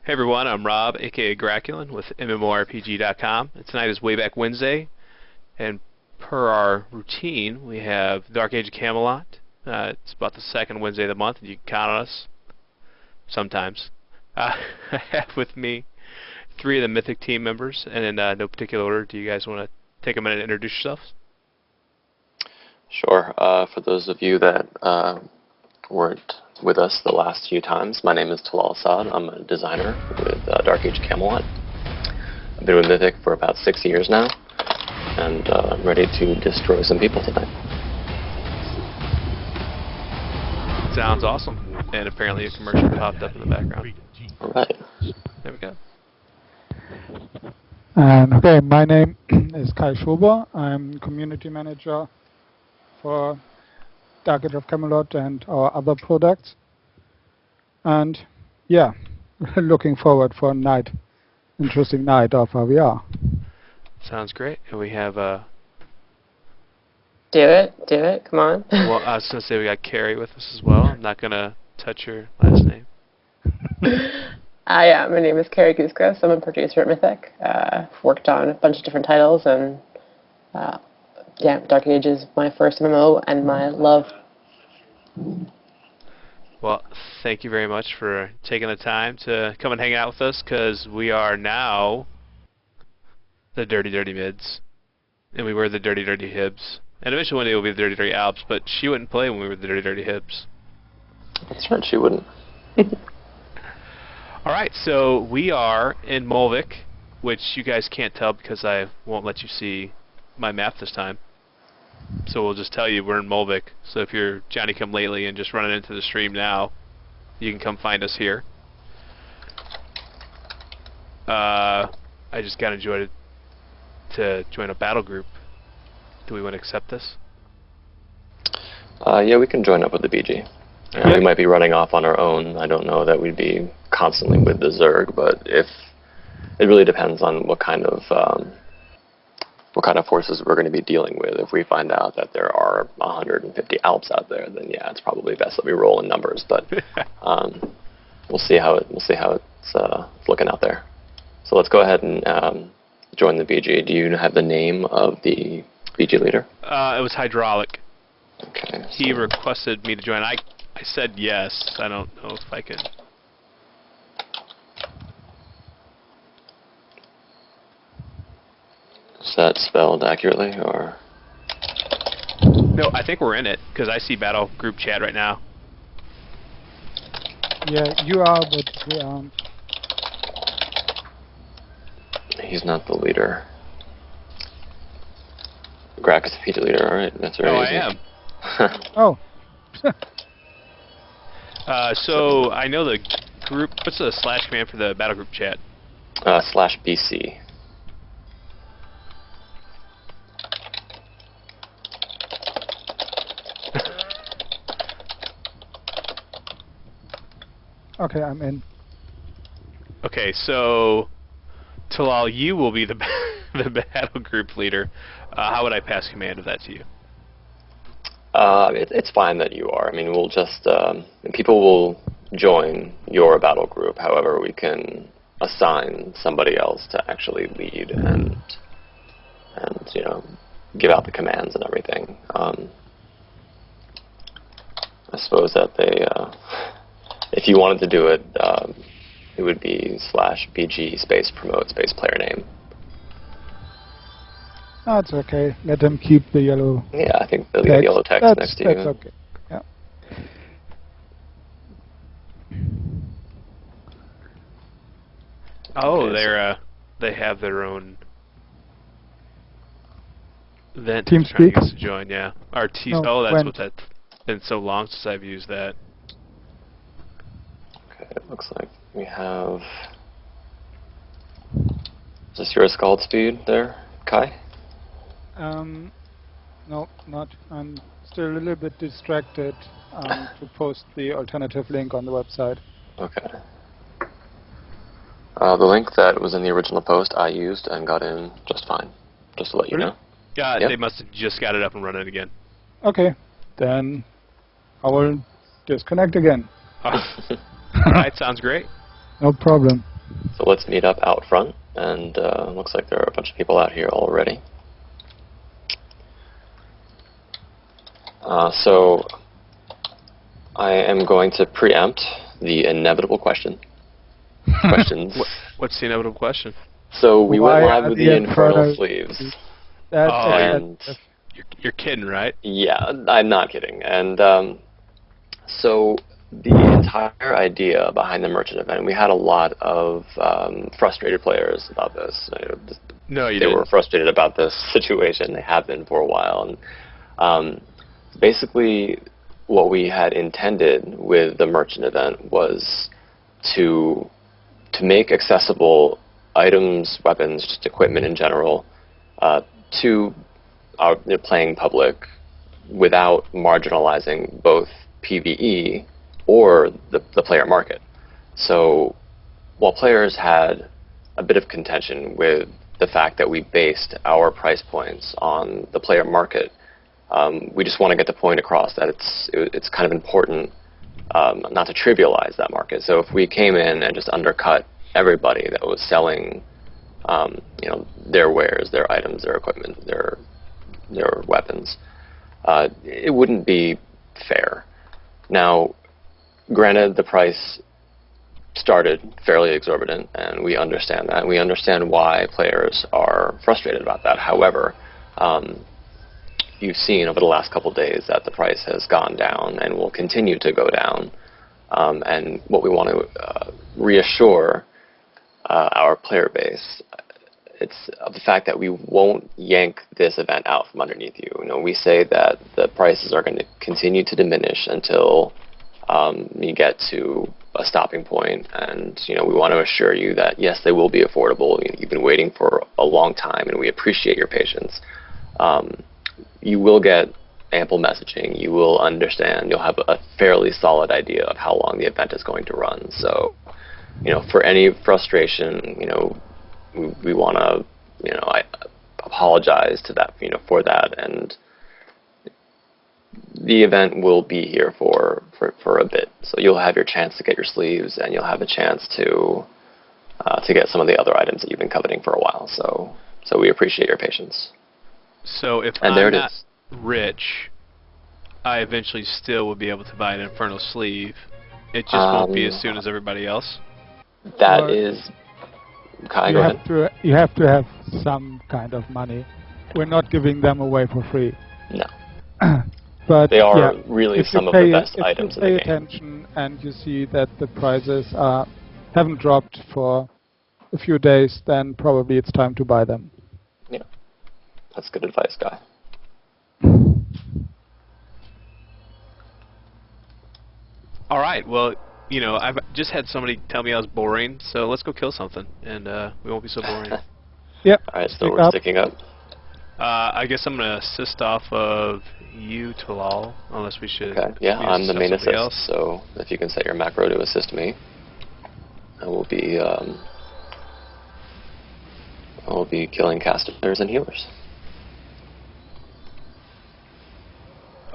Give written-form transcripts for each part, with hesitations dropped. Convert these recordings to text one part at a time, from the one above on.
Hey everyone, I'm Rob, aka Graculin, with MMORPG.com. And tonight is Wayback Wednesday, and per our routine, we have Dark Age of Camelot. It's about the second Wednesday of the month, and you can count on us. Sometimes. I have with me 3 of the Mythic Team members, and in no particular order. Do you guys want to take a minute and introduce yourselves? Sure. For those of you that weren't with us the last few times, my name is Talal Saad. I'm a designer with Dark Age of Camelot. I've been with Mythic for about 6 years now, and I'm ready to destroy some people tonight. Sounds awesome. And apparently a commercial popped up in the background. All right. There we go. Okay, my name is Kai Schober. I'm community manager for Dark Age of Camelot and our other products. And yeah, looking forward for a night, interesting night of RVR. Sounds great. And we have Do it, come on. well, I was going to say we got Carrie with us as well. I'm not going to touch your last name. Yeah, my name is Carrie Goosegross. I'm a producer at Mythic. Worked on a bunch of different titles, and yeah, Dark Age is my first MMO and my love. Well, thank you very much for taking the time to come and hang out with us, because we are now the Dirty Dirty Mids, and we were the Dirty Dirty Hibs. And eventually one day we'll be the Dirty Dirty Alps, but she wouldn't play when we were the Dirty Dirty Hibs. That's right, she wouldn't. Alright, so we are in Molvik, which you guys can't tell because I won't let you see my map this time. So we'll just tell you we're in Molvik. So if you're Johnny-come-lately and just running into the stream now, you can come find us here. I just got invited to join a battle group. Do we want to accept this? Yeah, we can join up with the BG. We might be running off on our own. I don't know that we'd be constantly with the Zerg, but if it really depends on what kind of forces we're going to be dealing with. If we find out that there are 150 Alps out there, then yeah, it's probably best that we roll in numbers. But we'll see how it's looking out there. So let's go ahead and join the BG. Do you have the name of the BG leader? It was Hydraulic. Okay. He requested me to join. I said yes. I don't know if I could. Is that spelled accurately, or? No, I think we're in it, because I see battle group chat right now. Yeah, you are, but we aren't. He's not the leader. Grak is the PG leader, alright, that's very easy. Oh, I am. Oh. So I know the group. What's the slash command for the battle group chat? /BC. Okay, I'm in. Okay, so Talal, you will be the the battle group leader. How would I pass command of that to you? It's fine that you are. I mean, we'll just people will join your battle group. However, we can assign somebody else to actually lead and you know, give out the commands and everything. I suppose that they, if you wanted to do it, it would be /BG space promote space player name. Oh, it's okay. Let them keep the yellow. Yeah, I think the yellow text next to you. That's okay. Yeah. Oh, Okay, they have their own event Team trying to speak? get us to join. Yeah, our No, oh, that's when? what that's been so long since I've used that. Okay, it looks like we have. Is this your Scald speed there, Kai? No, not. I'm still a little bit distracted to post the alternative link on the website. Okay. The link that was in the original post I used and got in just fine, just to let you know. Yeah, Yep. they must have just got it up and running again. Okay, then I will disconnect again. Alright, sounds great. No problem. So let's meet up out front, and looks like there are a bunch of people out here already. So I am going to preempt the inevitable questions. What's the inevitable question? So we Why went live are with the the Infernal Infernal Sleeves. That's You're kidding, right? Yeah, I'm not kidding. And so the entire idea behind the merchant event, we had a lot of frustrated players about this. No, you They didn't. were frustrated about this situation. They have been for a while. And basically, what we had intended with the merchant event was to make accessible items, weapons, just equipment in general, to our playing public without marginalizing both PvE or the player market. So while players had a bit of contention with the fact that we based our price points on the player market, we just want to get the point across that it's kind of important not to trivialize that market. So if we came in and just undercut everybody that was selling their wares, their items, their equipment, their weapons, it wouldn't be fair. Now, granted, the price started fairly exorbitant, and we understand that. We understand why players are frustrated about that. However, you've seen over the last couple of days that the price has gone down and will continue to go down. And what we want to reassure our player base, it's of the fact that we won't yank this event out from underneath you. We say that the prices are going to continue to diminish until you get to a stopping point, and we want to assure you that yes, they will be affordable. You've been waiting for a long time, and we appreciate your patience. You will get ample messaging. You will understand. You'll have a fairly solid idea of how long the event is going to run. So, for any frustration, we want to, I apologize to that, for that, and the event will be here for a bit. So you'll have your chance to get your sleeves, and you'll have a chance to get some of the other items that you've been coveting for a while. So we appreciate your patience. So if And I'm not rich, I eventually still will be able to buy an Infernal Sleeve. It just won't be as soon as everybody else. That Well, is... Kai, you go have ahead. you have to have some kind of money. We're not giving them away for free. No. But They are yeah, really if you some of the pay- best if items you in the pay game. attention and you see that the prices haven't dropped for a few days, then probably it's time to buy them. Yeah. That's good advice, Guy. All right. Well, I've just had somebody tell me I was boring, so let's go kill something, and we won't be so boring. Yep. All right, so stick we're up. sticking up. I guess I'm gonna assist off of you, Talal, unless we should. Okay. Yeah, we I'm the assist main somebody assist, else. so if you can set your macro to assist me, I will be killing casters and healers.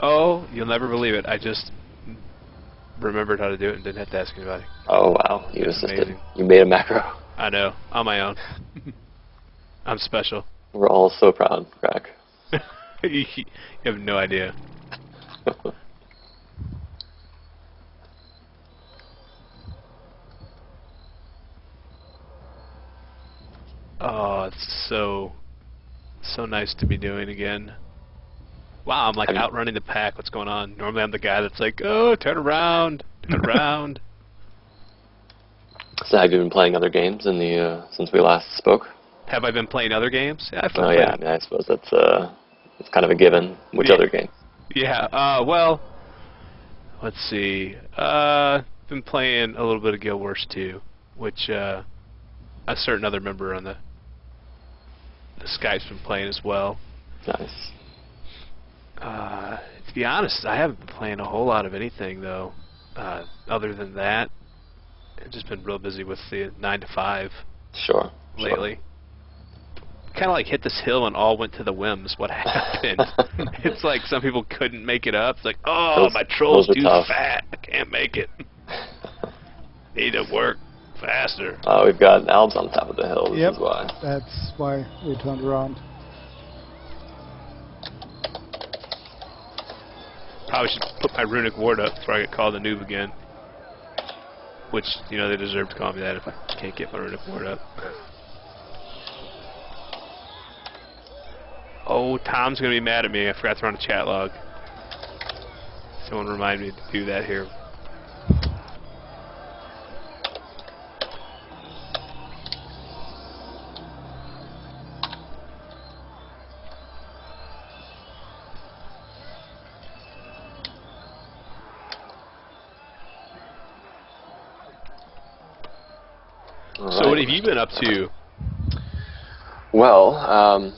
Oh, you'll never believe it. I just remembered how to do it and didn't have to ask anybody. Oh wow, you It's assisted. amazing. You made a macro. I know, on my own. I'm special. We're all so proud, Crack. You have no idea. Oh, it's so nice to be doing again. Wow, I'm like outrunning the pack. What's going on? Normally I'm the guy that's like, oh, turn around, turn around. So have you been playing other games in the since we last spoke? Have I been playing other games? Yeah, I've Oh played. yeah, I mean, I suppose that's it's kind of a given. Which Yeah. other game? Yeah, well, let's see. Been playing a little bit of Guild Wars 2, which a certain other member on the Skype's been playing as well. Nice. To be honest, I haven't been playing a whole lot of anything, though. Other than that, I've just been real busy with the 9 to 5 Sure. lately. Kind of like hit this hill and all went to the whims. What happened? It's like some people couldn't make it up. It's like, oh, Those- my troll's those are too tough. fat. I can't make it. Need to work Faster. We've got Alps on top of the hill. This Yep. is why. That's why we turned around. Probably should put my runic ward up before I get called a noob again. Which, you know, they deserve to call me that if I can't get my runic ward up. Oh, Tom's going to be mad at me. I forgot to run a chat log. Someone remind me to do that here. So what have you been up to? Well,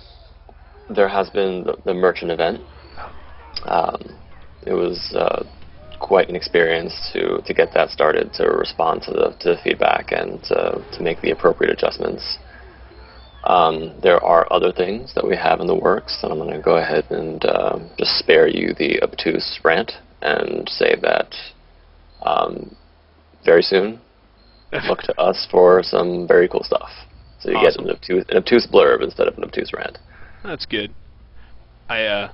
there has been the merchant event. It was quite an experience to get that started, to respond to the feedback, and to make the appropriate adjustments. There are other things that we have in the works, and I'm going to go ahead and just spare you the obtuse rant and say that very soon, look to us for some very cool stuff. So you Awesome. get an obtuse blurb instead of an obtuse rant. That's good. I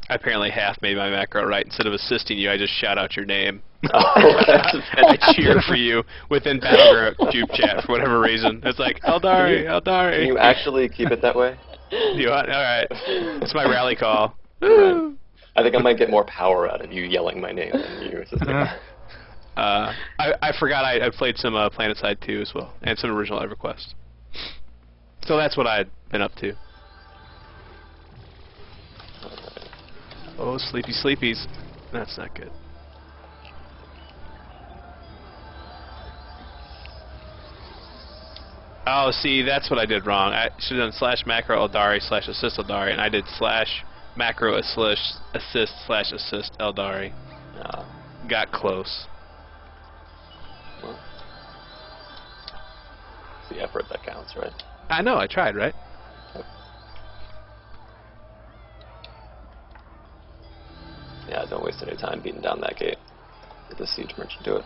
apparently half made my macro right. Instead of assisting you, I just shout out your name. And I cheer for you within Battleground Cube chat for whatever reason. It's like, Eldari, Eldari. Can you actually keep it that way? You want? All right. It's my rally call. Right. I think I might get more power out of you yelling my name than you assisting. I forgot I played some PlanetSide 2 as well, and some original EverQuest. So that's what I'd been up to. Oh, sleepy sleepies. That's not good. Oh, see, that's what I did wrong. I should have done /macro Eldari /assist Eldari, and I did /macro assist /assist Eldari. Got close. Well, it's the effort that counts, right? I know, I tried, right? Yeah, don't waste any time beating down that gate. Get the siege merchant to it,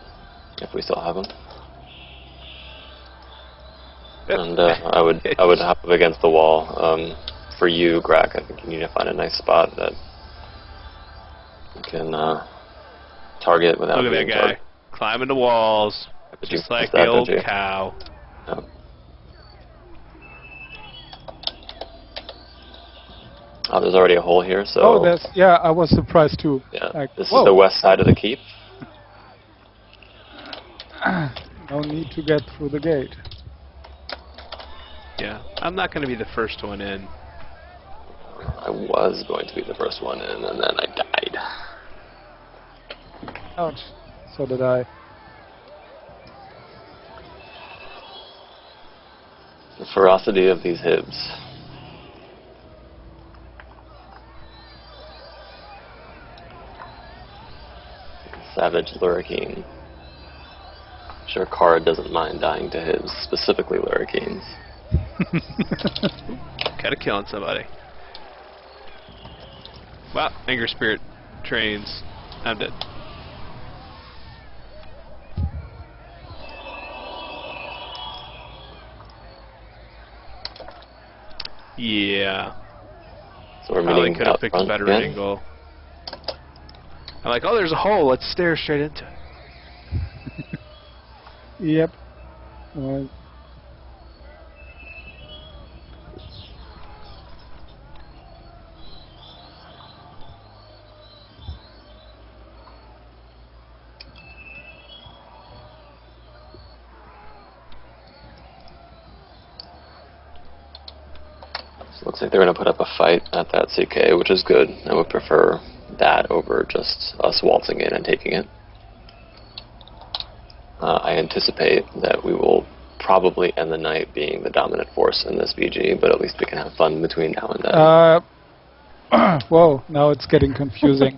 if we still have them. And I would hop up against the wall. For you, Grak, I think you need to find a nice spot that you can target without Look at that being guy targeted. climbing the walls, But you just like missed the that, old don't you? cow. Yeah. Oh, there's already a hole here, so Oh, there's, yeah, I was surprised too. yeah, Like, this whoa. is the west side of the keep. No need to get through the gate. Yeah, I'm not going to be the first one in. I was going to be the first one in, and then I died. Ouch. So did I. The ferocity of these hibs. Savage Lurricane. Sure, Kara doesn't mind dying to hibs, specifically Lurricanes. Kinda killing somebody. Well, Anger Spirit trains. I'm dead. Yeah. So we're Probably meeting could have out picked a front better again. angle. I'm like, oh, there's a hole. Let's stare straight into it. Yep. Well, So looks like they're going to put up a fight at that CK, which is good. I would prefer that over just us waltzing in and taking it. I anticipate that we will probably end the night being the dominant force in this BG, but at least we can have fun between now and then. whoa, now it's getting confusing.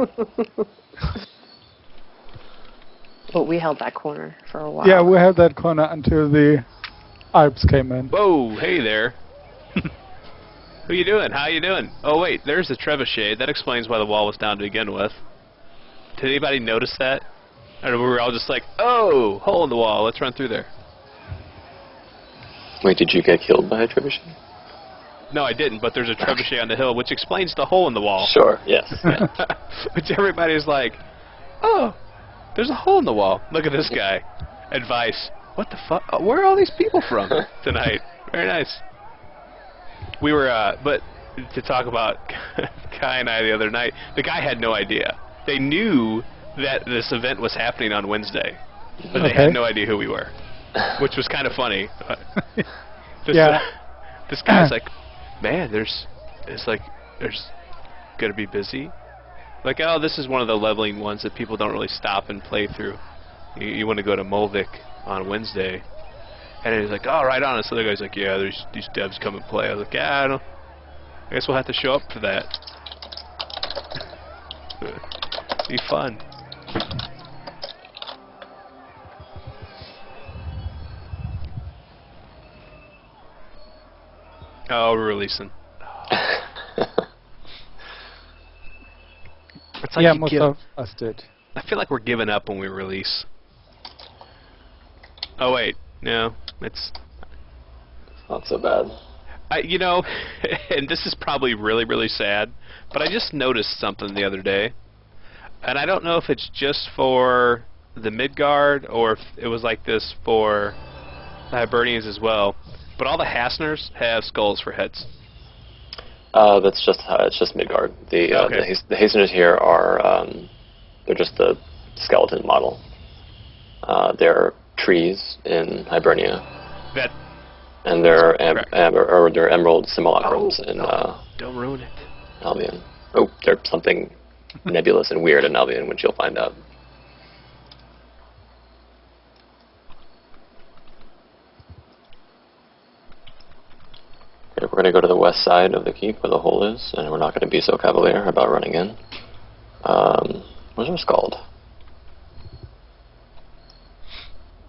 But we held that corner for a while. Yeah, we had that corner until the Alps came in. Whoa, hey there. Who you doing? How you doing? Oh wait, there's the trebuchet. That explains why the wall was down to begin with. Did anybody notice that? And we were all just like, oh, hole in the wall, let's run through there. Wait, did you get killed by a trebuchet? No, I didn't, but there's a trebuchet on the hill, which explains the hole in the wall. Sure, yes. Yeah. Which everybody's like, oh, there's a hole in the wall. Look at this guy. Advice. What the fuck? Where are all these people from tonight? Very nice. We were, but to talk about Kai and I the other night, the guy had no idea. They knew that this event was happening on Wednesday, but they had no idea who we were, which was kind of funny. This guy's like, man, there's gonna be busy. Like, oh, this is one of the leveling ones that people don't really stop and play through. You want to go to Molvik on Wednesday. And he's like, oh, right on. This other guy's like, yeah, there's these devs come and play. I was like, yeah, I guess we'll have to show up for that. Be fun. Oh, we're releasing. It's like Yeah, most of us did. I feel like we're giving up when we release. Oh wait, no, it's Not so bad. you know, and this is probably really, really sad, but I just noticed something the other day, and I don't know if it's just for the Midgard or if it was like this for the Hibernians as well. But all the Hasners have skulls for heads. That's just it's just Midgard. The Hasteners here are they're just a skeleton model. They're trees in Hibernia. That And they're they're emerald simulacrums in don't ruin it. Albion. Oh, there's something nebulous and weird in Albion, which you'll find out. Okay, we're going to go to the west side of the keep where the hole is, and we're not going to be so cavalier about running in. Where's our Scald?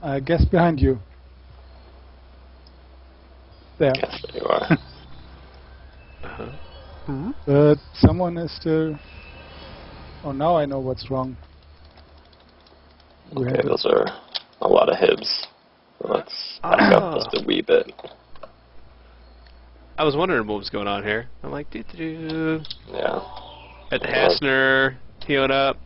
I guess behind you. There. Yes, there you are. But someone is still... Oh, now I know what's wrong. Okay, those are a lot of hibs. So let's back up just a wee bit. I was wondering what was going on here. I'm like, doo-doo-doo. Yeah. At the Hasner, healing up.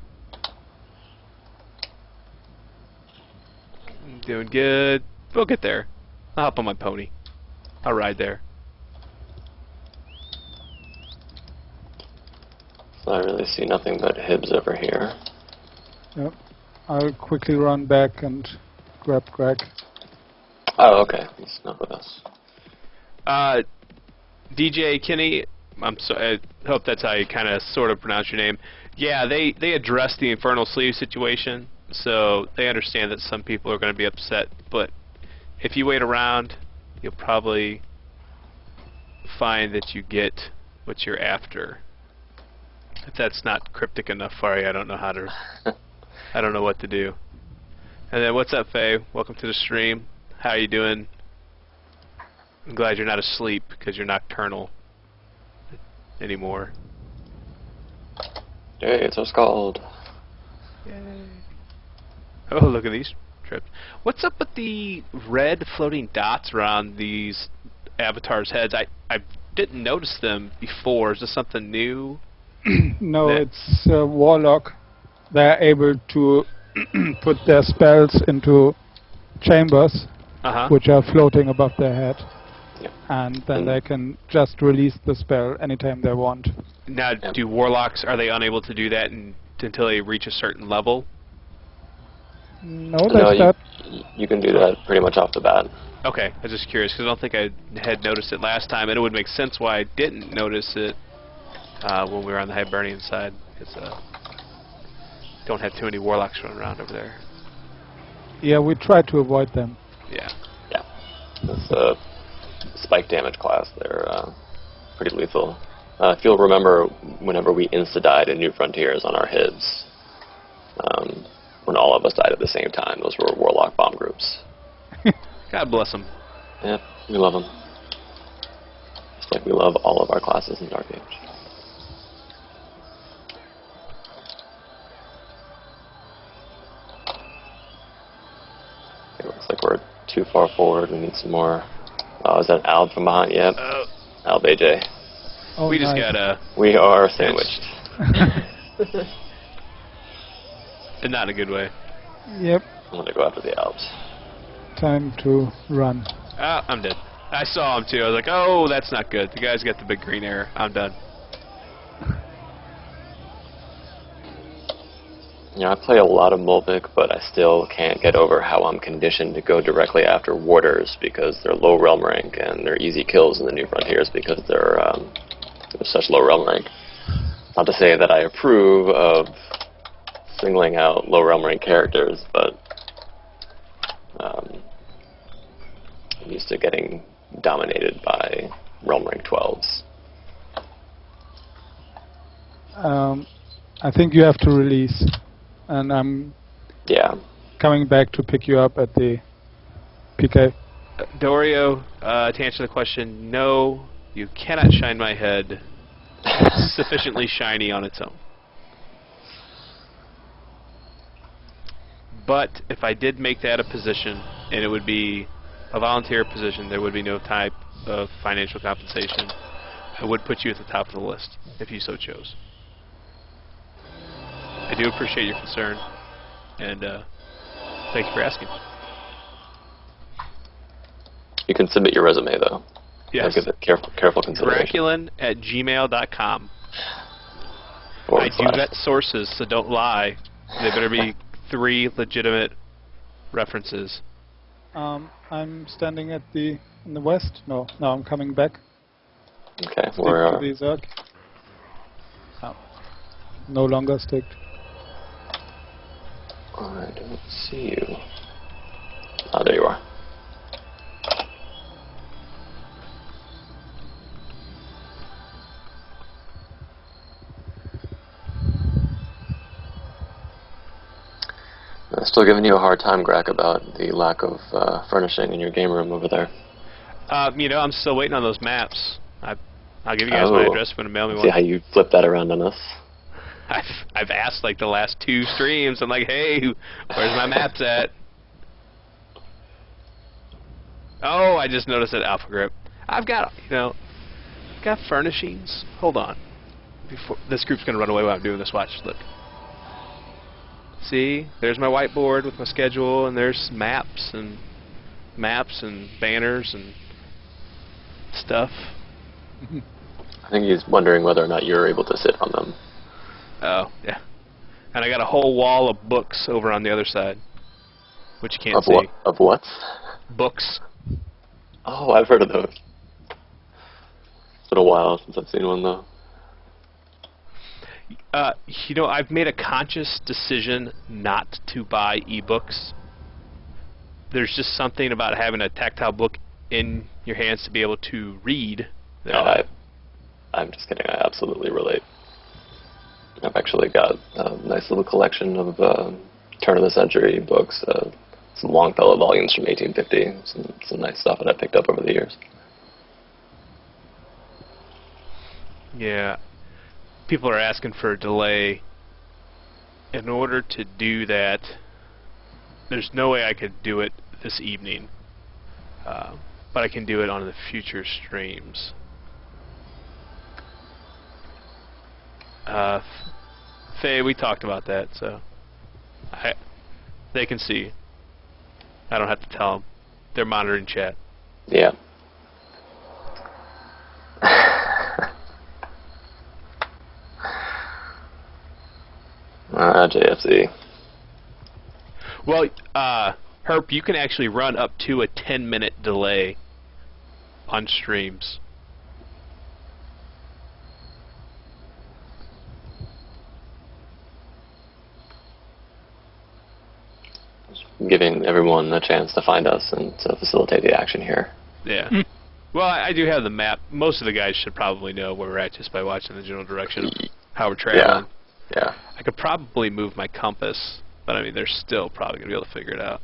Doing good. We'll get there. I'll hop on my pony. I'll ride there. So I really see nothing but hibs over here. Yep. I'll quickly run back and grab Greg. Oh, okay. He's not with us. DJ Kinney, I'm sorry, I hope that's how you kind of sort of pronounce your name. Yeah, they addressed the Infernal Sleeve situation, so they understand that some people are going to be upset, but if you wait around, you'll probably find that you get what you're after. If that's not cryptic enough for you, I don't know how to... I don't know what to do. And then, what's up, Faye? Welcome to the stream. How you doing? I'm glad you're not asleep, because you're nocturnal anymore. Hey, it's our Scald. Yay. Oh, look at these trips. What's up with the red floating dots around these avatars' heads? I didn't notice them before. Is this something new? No, it's Warlock. They're able to put their spells into chambers, which are floating above their head. Yep. And then they can just release the spell anytime they want. Now, do warlocks, are they unable to do that until they reach a certain level? No, that's that. You can do that pretty much off the bat. Okay, I was just curious, because I don't think I had noticed it last time, and it would make sense why I didn't notice it when we were on the Hibernian side, because don't have too many warlocks running around over there. Yeah, we try to avoid them. Yeah. Yeah. It's a spike damage class. They're pretty lethal. If you'll remember, whenever we insta-died in New Frontiers on our hibs, when all of us died at the same time, those were warlock bomb groups. God bless them. Yeah, we love them. Just like we love all of our classes in Dark Age. too far forward. We need some more. Oh, is that Alb from behind? Yep. Alb AJ. Oh, We just nice. got We are sandwiched. and not in a good way. Yep. I'm gonna go after the Alps. Time to run. I'm dead. I saw him too. I was like, oh, that's not good. The guy's got the big green arrow. I'm done. You know, I play a lot of Mulvic, but I still can't get over how I'm conditioned to go directly after warders because they're low realm rank and they're easy kills in the New Frontiers because they're such low realm rank. Not to say that I approve of singling out low realm rank characters, but I'm used to getting dominated by realm rank 12s. I think you have to release, and I'm coming back to pick you up at the PK. Dorio, to answer the question, no, you cannot shine my head. It's sufficiently shiny on its own. But if I did make that a position, and it would be a volunteer position, there would be no type of financial compensation, I would put you at the top of the list, if you so chose. I do appreciate your concern, and thank you for asking. You can submit your resume, though. Yes. Give it careful consideration. Graculin@gmail.com. I do vet sources, so don't lie. They better be 3 legitimate references. I'm standing in the west. No, I'm coming back. Okay, Stick to the Zerg. No longer sticked. I don't see you. Oh, there you are. I'm still giving you a hard time, Grack, about the lack of furnishing in your game room over there. You know, I'm still waiting on those maps. I'll give you guys my address if you want to mail me one. See how you flip that around on us? I've asked like the last 2 streams. I'm like, hey, where's my maps at? Oh, I just noticed it, Alpha Grip. I've got, got furnishings. Hold on. Before this group's gonna run away while I'm doing this. Watch, look. See, there's my whiteboard with my schedule, and there's maps and banners and stuff. I think he's wondering whether or not you're able to sit on them. Oh, yeah. And I got a whole wall of books over on the other side, which you can't see. Of what? Books. Oh, I've heard of those. It's been a while since I've seen one, though. I've made a conscious decision not to buy ebooks. There's just something about having a tactile book in your hands to be able to read. I'm just kidding. I absolutely relate. I've actually got a nice little collection of turn of the century books, some Longfellow volumes from 1850, some nice stuff that I picked up over the years. Yeah. People are asking for a delay. In order to do that, there's no way I could do it this evening, but I can do it on the future streams. Faye, we talked about that, so they can see. I don't have to tell them. They're monitoring chat. Yeah. JFC. Well, Herp, you can actually run up to a 10-minute delay on streams. Giving everyone a chance to find us and to facilitate the action here. Yeah. Well, I do have the map. Most of the guys should probably know where we're at just by watching the general direction of how we're traveling. Yeah. I could probably move my compass, but I mean, they're still probably going to be able to figure it out.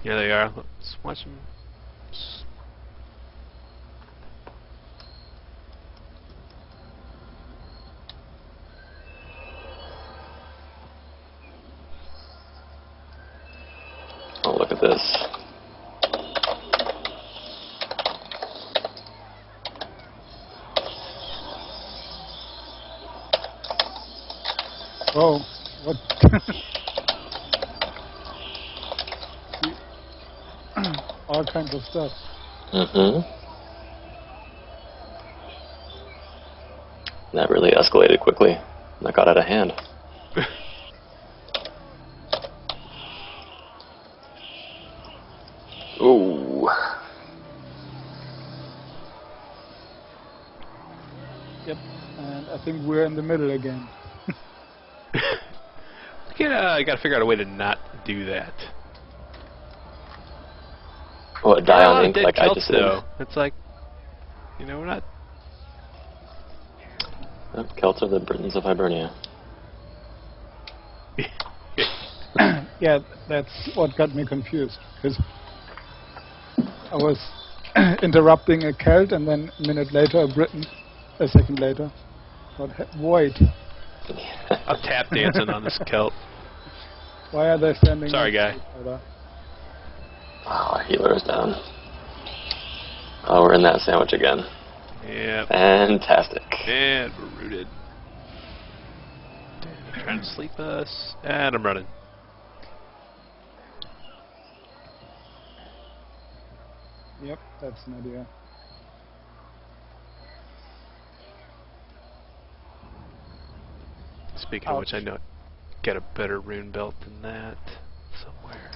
Here they are. Let's watch them. this. Oh, what? All kinds of stuff. That really escalated quickly. That got out of hand. Ooh. Yep. And I think we're in the middle again. I gotta figure out a way to not do that. What, die on ink like I just did? Though. It's like, you know, we're not... Celts are the Britons of Hibernia. Yeah, that's what got me confused. Because I was interrupting a Celt and then a minute later a Briton, a second later. But wait. I'm tap dancing on this Celt. Why are they standing? Sorry, guy. Oh, our healer is down. Oh, we're in that sandwich again. Yeah. Fantastic. And we're rooted. They're trying to sleep us. And I'm running. Yep, that's an idea. Speaking of which, I know get a better rune belt than that somewhere.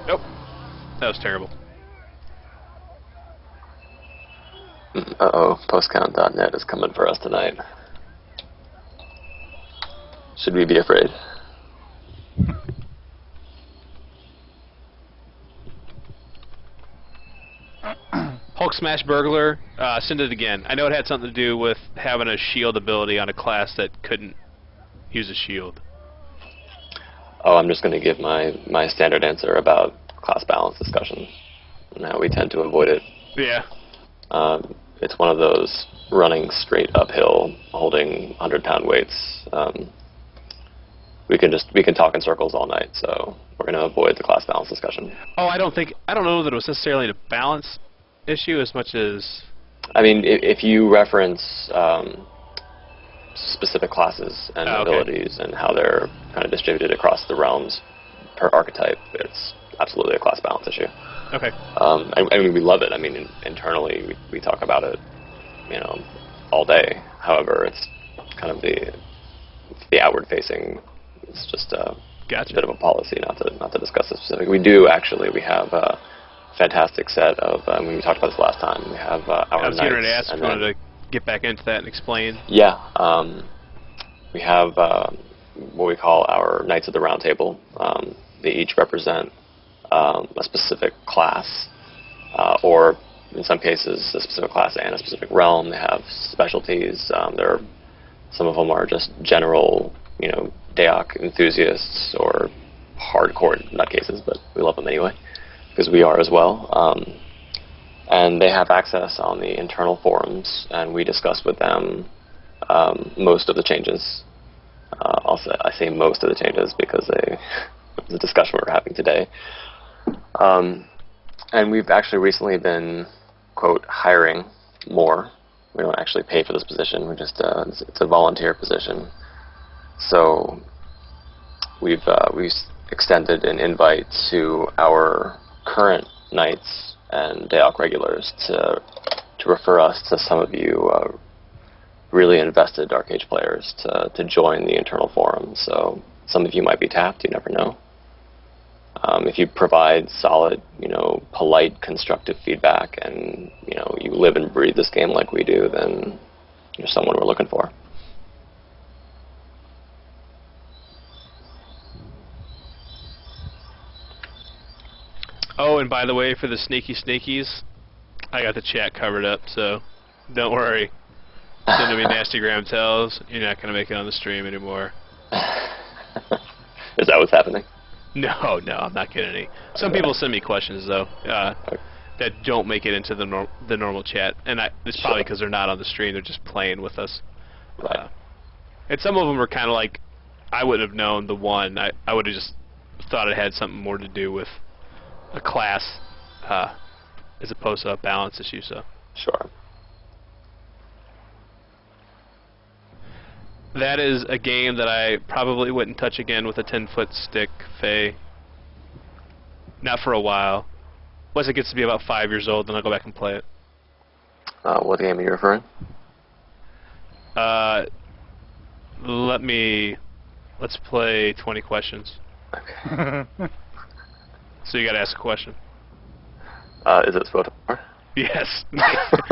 Nope. That was terrible. Uh-oh, postcount.net is coming for us tonight. Should we be afraid? Hulk Smash Burglar, send it again. I know it had something to do with having a shield ability on a class that couldn't use a shield. Oh, I'm just going to give my standard answer about class balance discussion and how we tend to avoid it. Yeah. It's one of those running straight uphill, holding 100-pound weights. We can talk in circles all night, so we're going to avoid the class balance discussion. Oh, I don't know that it was necessarily a balance issue as much as... I mean, if you reference specific classes and abilities and how they're kind of distributed across the realms per archetype, it's absolutely a class balance issue. Okay. I mean, we love it. I mean, internally, we talk about it, you know, all day. However, it's kind of the outward-facing. It's just a bit of a policy not to discuss it specifically. We have a fantastic set of. I mean, we talked about this last time. We have our I was knights. going to ask if you wanted to get back into that and explain. Yeah. We have what we call our Knights of the Round Table. They each represent a specific class, or in some cases a specific class and a specific realm. They have specialties. Some of them are just general, you know, DAoC enthusiasts or hardcore nutcases, but we love them anyway because we are as well. And they have access on the internal forums, and we discuss with them most of the changes. I say most of the changes because the discussion we're having today. And we've actually recently been, quote, hiring more. We don't actually pay for this position. We just it's a volunteer position. So we've extended an invite to our current knights and DAoC regulars to refer us to some of you really invested Dark Age players to join the internal forum. So some of you might be tapped. You never know. If you provide solid, you know, polite, constructive feedback, and you know you live and breathe this game like we do, then you're someone we're looking for. Oh, and by the way, for the sneaky sneakies, I got the chat covered up, so don't worry. sending me nastygram tells, you're not going to make it on the stream anymore. Is that what's happening? No, I'm not getting any. Some people send me questions, though, that don't make it into the normal chat. And it's probably because they're not on the stream, they're just playing with us. Right. And some of them are kind of like, I wouldn't have known the one. I would have just thought it had something more to do with a class as opposed to a balance issue. So. Sure. That is a game that I probably wouldn't touch again with a 10-foot stick, Faye. Not for a while. Once it gets to be about 5 years old, then I'll go back and play it. What game are you referring? Let's play 20 questions. Okay. So you gotta ask a question. Is it SWTOR? Yes. We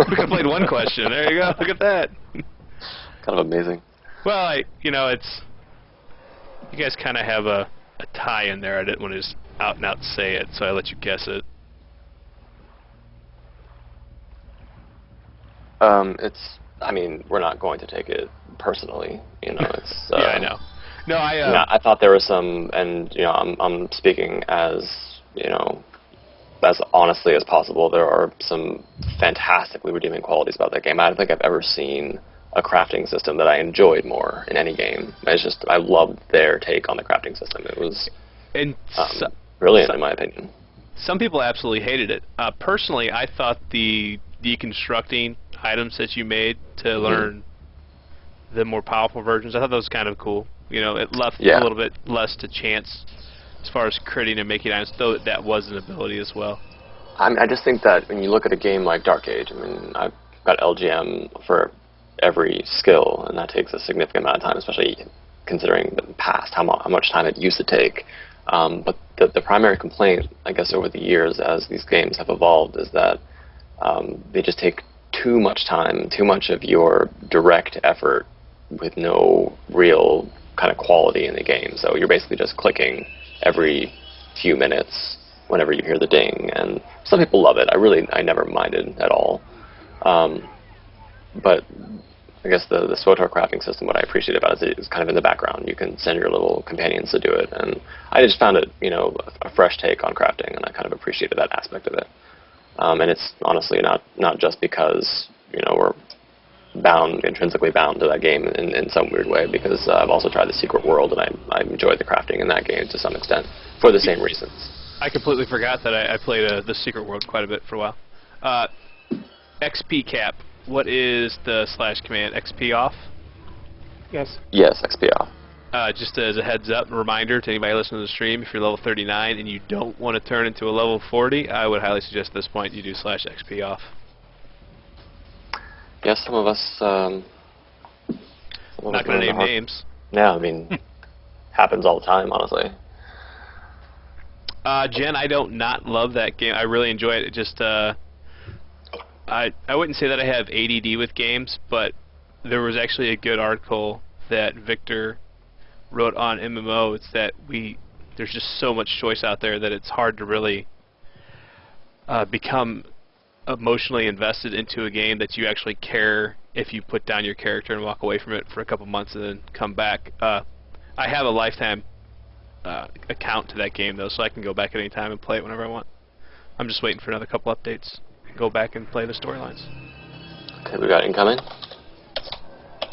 could have played one question. There you go. Look at that. Kind of amazing. Well, it's... You guys kind of have a tie in there. I didn't want to just out and out say it, so I let you guess it. I mean, we're not going to take it personally, it's... yeah, I know. No, I thought there was some, and, I'm speaking as honestly as possible. There are some fantastically redeeming qualities about that game. I don't think I've ever seen a crafting system that I enjoyed more in any game. I loved their take on the crafting system. It was brilliant, in my opinion. Some people absolutely hated it. Personally, I thought the deconstructing items that you made to learn the more powerful versions, I thought that was kind of cool. It left a little bit less to chance as far as critting and making items, though that was an ability as well. I just think that when you look at a game like Dark Age, I've got LGM for every skill, and that takes a significant amount of time, especially considering the past, how much time it used to take. But the primary complaint, I guess, over the years as these games have evolved is that they just take too much time, too much of your direct effort with no real kind of quality in the game. So you're basically just clicking every few minutes whenever you hear the ding, and some people love it. I never minded at all. But I guess the SWTOR crafting system, what I appreciate about it is kind of in the background. You can send your little companions to do it, and I just found it, a fresh take on crafting, and I kind of appreciated that aspect of it. And it's honestly not just because we're intrinsically bound to that game in some weird way, because I've also tried the Secret World, and I enjoyed the crafting in that game to some extent for the same reasons. I completely forgot that I played the Secret World quite a bit for a while. XP cap. What is the / command? XP off? Yes. Yes, XP off. Just as a heads up, reminder to anybody listening to the stream, if you're level 39 and you don't want to turn into a level 40, I would highly suggest at this point you do / XP off. Yes, some of us... Not going to name names. Yeah, happens all the time, honestly. Jen, I don't not love that game. I really enjoy it. It just... I wouldn't say that I have ADD with games, but there was actually a good article that Victor wrote on MMO. It's that there's just so much choice out there that it's hard to really become emotionally invested into a game that you actually care if you put down your character and walk away from it for a couple months and then come back. I have a lifetime account to that game, though, so I can go back at any time and play it whenever I want. I'm just waiting for another couple updates. Go back and play the storylines. Okay, we got incoming.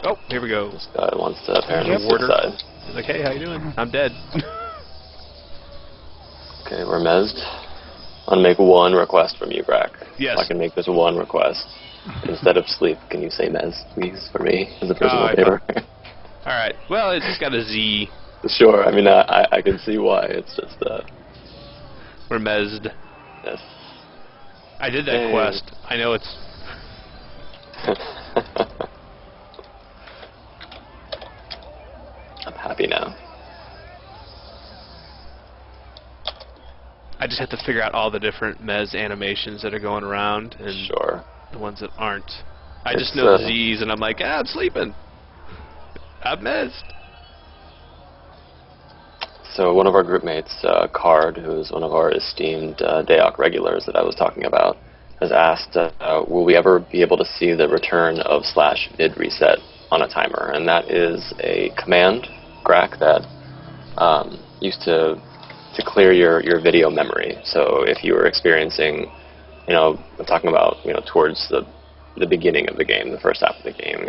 Oh, here we go. This guy wants to apparently suicide. He's like, hey, how you doing? I'm dead. Okay, we're mezzed. I'll make one request from you, Brack. Yes. If I can make this one request. Instead of sleep, can you say mez, please, for me, as a personal favor? Alright, well, it's just got a Z. Sure, I can see why. It's just, we're mezzed. Yes. I did that quest. I know it's... I'm happy now. I just have to figure out all the different mez animations that are going around and the ones that aren't. I just know the Z's and I'm like, I'm sleeping. I'm mezzed. So one of our group mates, Card, who's one of our esteemed DAoC regulars that I was talking about, has asked, will we ever be able to see the return of /vid reset on a timer? And that is a command, Grack, that used to clear your video memory. So if you were experiencing, I'm talking about, towards the beginning of the game, the first half of the game,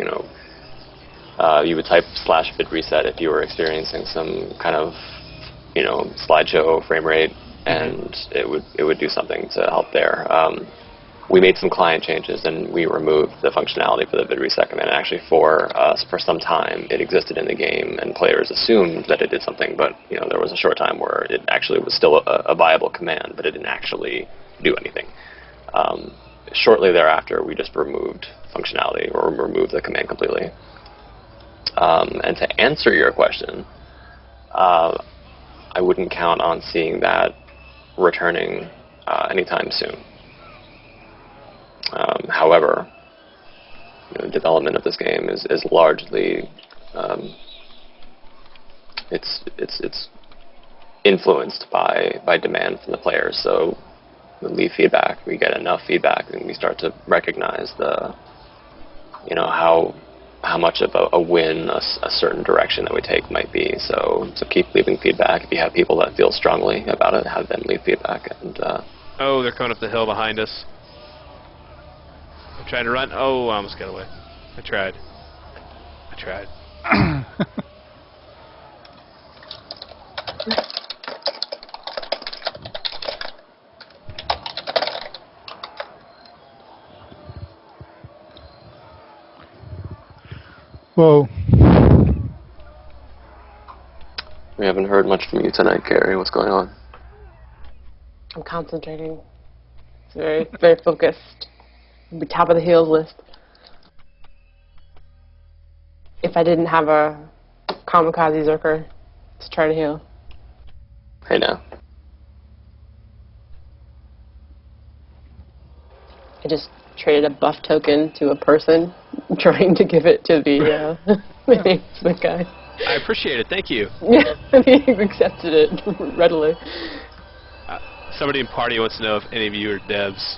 you would type /vid reset if you were experiencing some kind of, slideshow frame rate, and it would do something to help there. We made some client changes and we removed the functionality for the vid reset command. And actually, for some time, it existed in the game, and players assumed that it did something. But there was a short time where it actually was still a viable command, but it didn't actually do anything. Shortly thereafter, we just removed functionality, or removed the command completely. And to answer your question, I wouldn't count on seeing that returning anytime soon. However, development of this game is largely it's influenced by demand from the players. So we leave feedback, we get enough feedback, and we start to recognize how much of a win a certain direction that we take might be. So keep leaving feedback. If you have people that feel strongly about it, have them leave feedback. And oh, they're coming up the hill behind us. I'm trying to run. Oh, I almost got away. I tried. Whoa. we haven't heard much from you tonight, Carrie. What's going on? I'm concentrating. It's very, very focused. The top of the heels list. If I didn't have a kamikaze Zerker to try to heal. Hey now. I just traded a buff token to a person, trying to give it to the the guy. I appreciate it. Thank you. Yeah, he accepted it readily. Somebody in party wants to know if any of you are devs.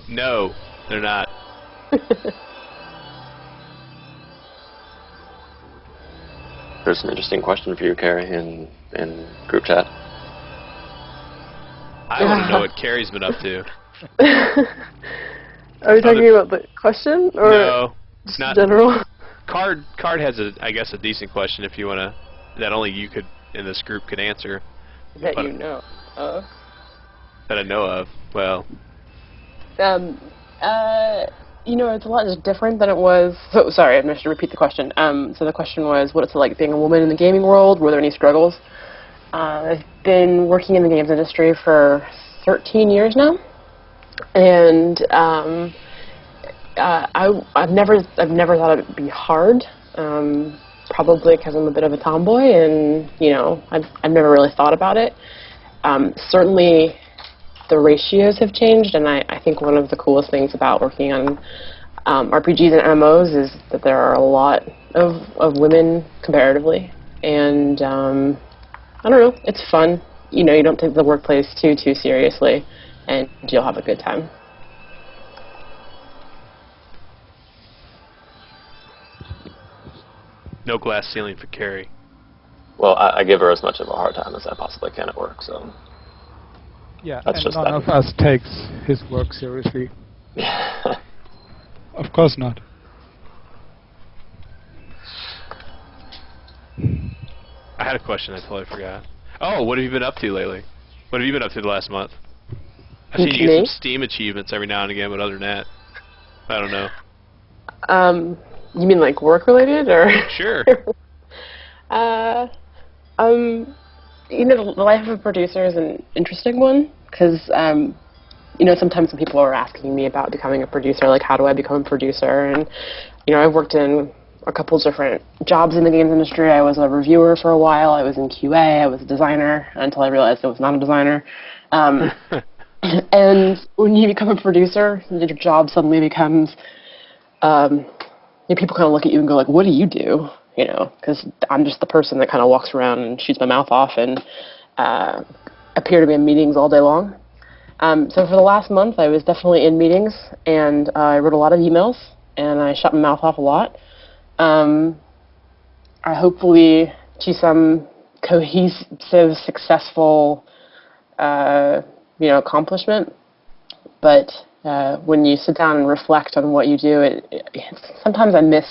No, they're not. There's an interesting question for you, Carrie, in group chat. I want to know what Carrie's been up to. Are we talking about the question, or no, just not general? Card has I guess a decent question if you want to, that only you could in this group could answer. That but you know of. That I know of. Well. It's a lot just different than it was. So sorry, I'm just to repeat the question. So the question was, what it's like being a woman in the gaming world? Were there any struggles? I've been working in the games industry for 13 years now, and I've never thought it would be hard. Probably because I'm a bit of a tomboy, and I've never really thought about it. Certainly, the ratios have changed, and I think one of the coolest things about working on RPGs and MMOs is that there are a lot of women comparatively, and I don't know, it's fun. You don't take the workplace too seriously, and you'll have a good time. No glass ceiling for Carrie. Well, I give her as much of a hard time as I possibly can at work, so... Yeah, that's and just none that. of us takes his work seriously. Of course not. I had a question, I totally forgot. Oh, what have you been up to lately? What have you been up to the last month? I've seen you get some Steam achievements every now and again, but other than that, I don't know. You mean like work related, or? Sure. The life of a producer is an interesting one, because sometimes when people are asking me about becoming a producer, like how do I become a producer, and I've worked in a couple different jobs in the games industry. I was a reviewer for a while. I was in QA. I was a designer until I realized I was not a designer. And when you become a producer, your job suddenly becomes, people kind of look at you and go like, what do you do? Because I'm just the person that kind of walks around and shoots my mouth off and appear to be in meetings all day long. So for the last month, I was definitely in meetings, and I wrote a lot of emails, and I shut my mouth off a lot. I hopefully to some cohesive, successful, accomplishment. But when you sit down and reflect on what you do, sometimes I miss,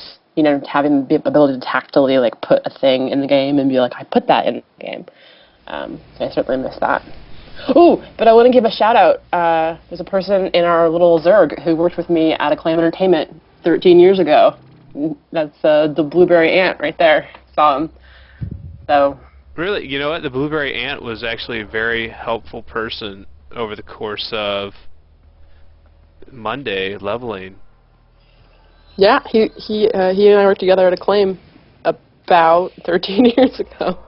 having the ability to tactily like put a thing in the game and be like, I put that in the game. So I certainly miss that. Oh, but I want to give a shout out. There's a person in our little Zerg who worked with me at Acclaim Entertainment 13 years ago. That's the Blueberry Ant right there. Saw him. So. Really, you know what? The Blueberry Ant was actually a very helpful person over the course of Monday leveling. Yeah, he and I worked together at Acclaim about 13 years ago.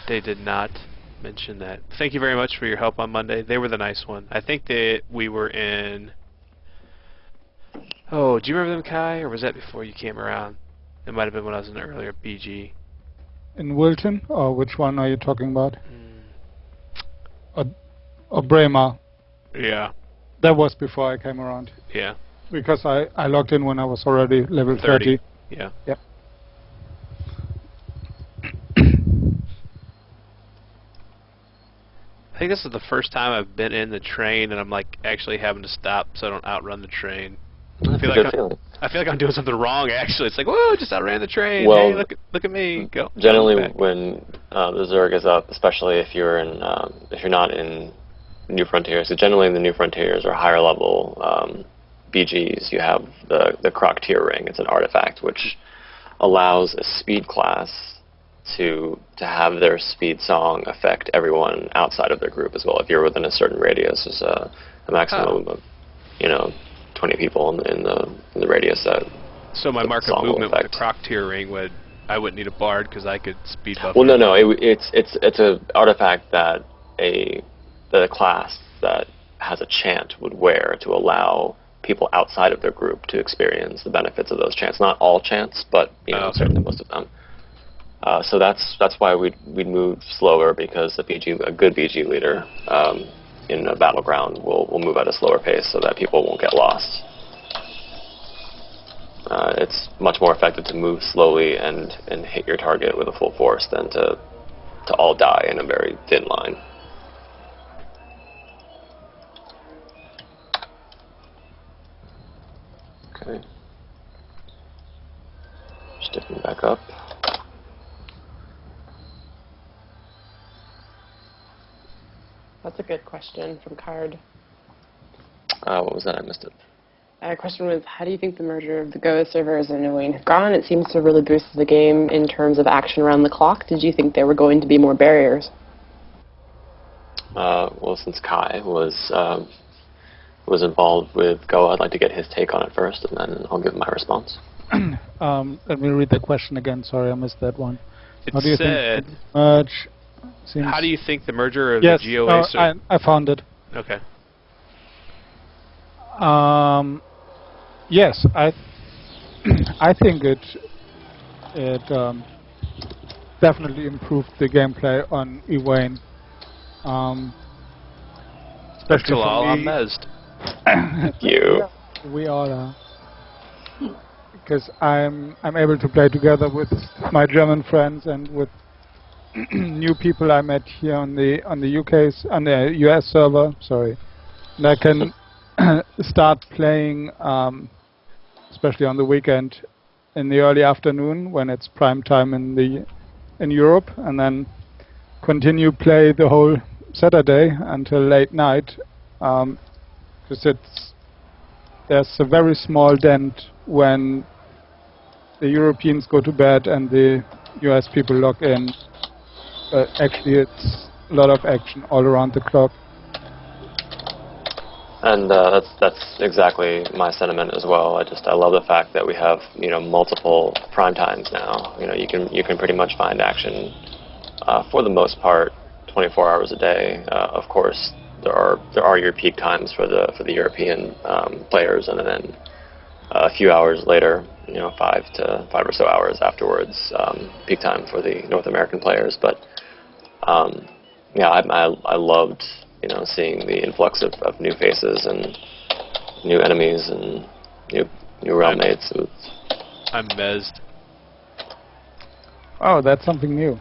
They did not mention that. Thank you very much for your help on Monday. They were the nice one. I think that we were in... Oh, do you remember them, Kai? Or was that before you came around? It might have been when I was in the earlier BG. In Wilton? Or which one are you talking about? Or Bremer? Yeah. That was before I came around. Yeah. Because I logged in when I was already level 30. Yeah. Yep. I think this is the first time I've been in the train and I'm like actually having to stop so I don't outrun the train. That's a good feeling. I feel like I'm doing something wrong actually. It's like, whoa, just outran the train. Well, hey, look at me. Go. Generally, when the Zerg is up, especially if you're in if you're not in New Frontiers, so generally in the New Frontiers or higher level BGs, you have the Croc tier ring. It's an artifact which allows a speed class to have their speed song affect everyone outside of their group as well. If you're within a certain radius, there's a maximum of 20 people in the radius. So my mark of movement with the Croc tier ring I wouldn't need a bard because I could speed buff. Well, no, it's an artifact that the class that has a chant would wear to allow people outside of their group to experience the benefits of those chants. Not all chants, but certainly most of them. So that's why we'd move slower, because a good BG leader in a battleground will move at a slower pace so that people won't get lost. It's much more effective to move slowly and hit your target with a full force than to all die in a very thin line. Okay. Sticking back up. That's a good question from Card. What was that? I missed it. The question was, how do you think the merger of the Go servers and Wayne have gone? It seems to really boost the game in terms of action around the clock. Did you think there were going to be more barriers? Well, since Kai was involved with Go, I'd like to get his take on it first, and then I'll give my response. Let me read the question again. Sorry, I missed that one. It said, how do you think the merger of the GOA... I found it. Okay. Yes, I think it definitely improved the gameplay on Ewain. Especially for me. Thank you. Yeah, we all are. Because I'm able to play together with my German friends and with new people I met here on the US server. Sorry, and I can start playing, especially on the weekend, in the early afternoon when it's prime time in Europe, and then continue play the whole Saturday until late night. Because there's a very small dent when the Europeans go to bed and the US people log in. But actually, it's a lot of action all around the clock. And that's exactly my sentiment as well. I love the fact that we have multiple prime times now. You can pretty much find action for the most part 24 hours a day. Of course, there are your peak times for the European players, and then a few hours later, 5 or so hours afterwards, peak time for the North American players. But yeah, I loved seeing the influx of new faces and new enemies and new realm mates. I'm mezzed. Oh, that's something new.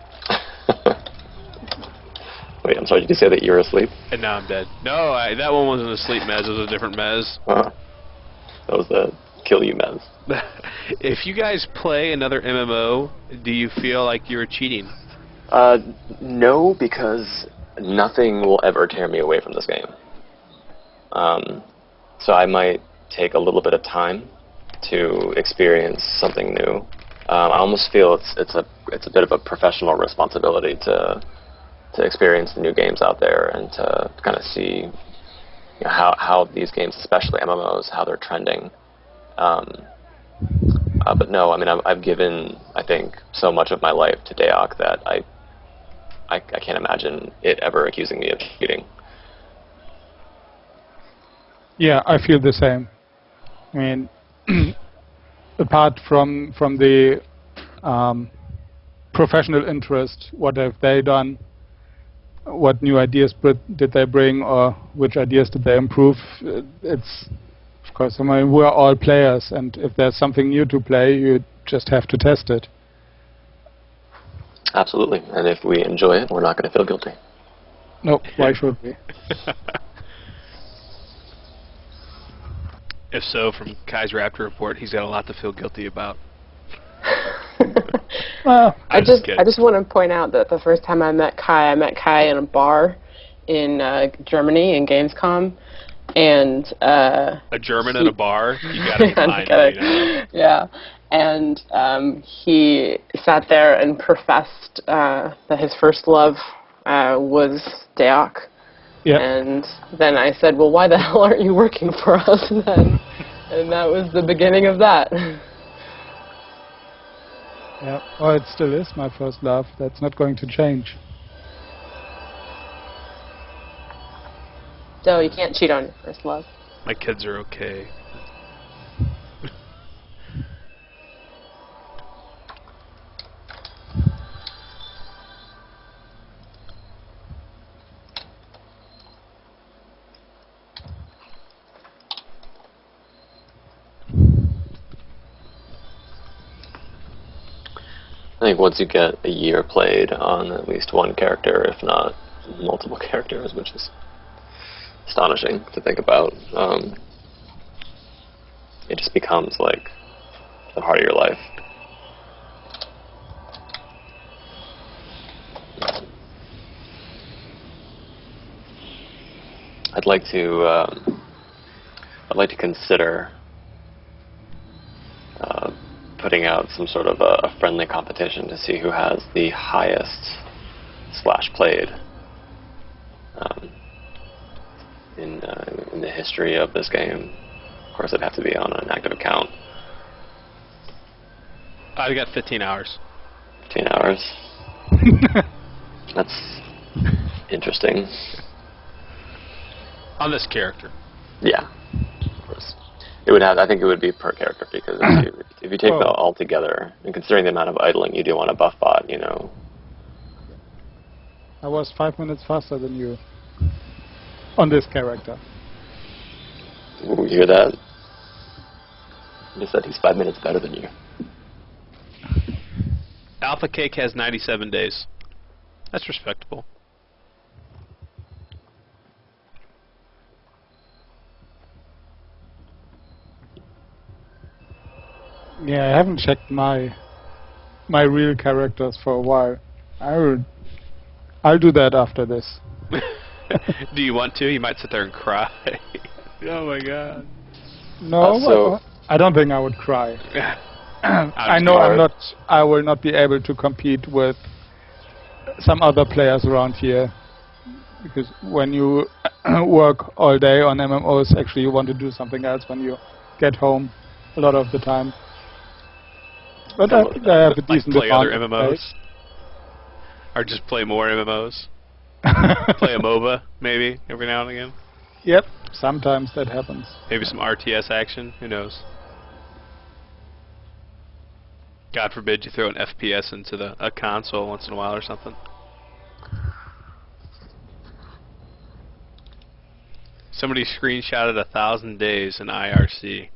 Wait, I'm sorry, did you say that you're asleep? And now I'm dead. No, that one wasn't a sleep mez, it was a different mez. That was the kill you mez. If you guys play another MMO, do you feel like you're cheating? No, because nothing will ever tear me away from this game. So I might take a little bit of time to experience something new. I almost feel it's a bit of a professional responsibility to experience the new games out there and to kind of see how these games, especially MMOs, how they're trending. But no, I mean, I've given, I think, so much of my life to DAoC that I can't imagine it ever accusing me of cheating. Yeah, I feel the same. I mean, apart from the professional interest, what have they done? What new ideas did they bring, or which ideas did they improve? It's, of course, I mean, we're all players, and if there's something new to play, you just have to test it. Absolutely, and if we enjoy it, we're not going to feel guilty. No, why should we? If so, from Kai's Raptor report, he's got a lot to feel guilty about. Well, I just want to point out that the first time I met Kai in a bar in Germany in Gamescom, and a German at a bar, you gotta be fine. Yeah, and he sat there and professed that his first love was DAoC. Yeah. And then I said, well, why the hell aren't you working for us then? And that was the beginning of that. Yeah, well, it still is my first love. That's not going to change. So you can't cheat on your first love. My kids are okay. I think once you get a year played on at least one character, if not multiple characters, which is astonishing to think about, it just becomes like the heart of your life. I'd like to consider putting out some sort of a friendly competition to see who has the highest slash played in the history of this game. Of course, it'd have to be on an active account. I got 15 hours. 15 hours. That's interesting. On this character. Yeah, of course. It would have. I think it would be per character because if you take them all together, and considering the amount of idling you do on a buff bot, I was 5 minutes faster than you on this character. Ooh, you hear that? You just said he's 5 minutes better than you. Alpha Cake has 97 days. That's respectable. Yeah, I haven't checked my real characters for a while. I'll do that after this. Do you want to? You might sit there and cry. Oh my god. No, I don't think I would cry. I know I will not be able to compete with some other players around here, because when you work all day on MMOs, actually you want to do something else when you get home a lot of the time. But I think I have a decent play other amount of MMOs, play. or just play more MMOs. Play a MOBA maybe every now and again. Yep, sometimes that happens. Maybe some RTS action. Who knows? God forbid you throw an FPS into a console once in a while or something. Somebody screenshotted 1,000 days in IRC.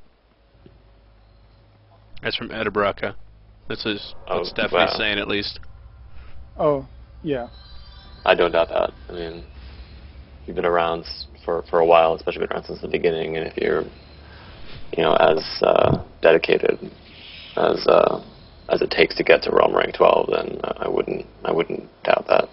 That's from Edinburgh. This is what Stephanie's saying, at least. Oh, yeah. I don't doubt that. I mean, you've been around for a while, especially been around since the beginning, and if you're, as dedicated as it takes to get to Realm Rank 12, then I wouldn't doubt that.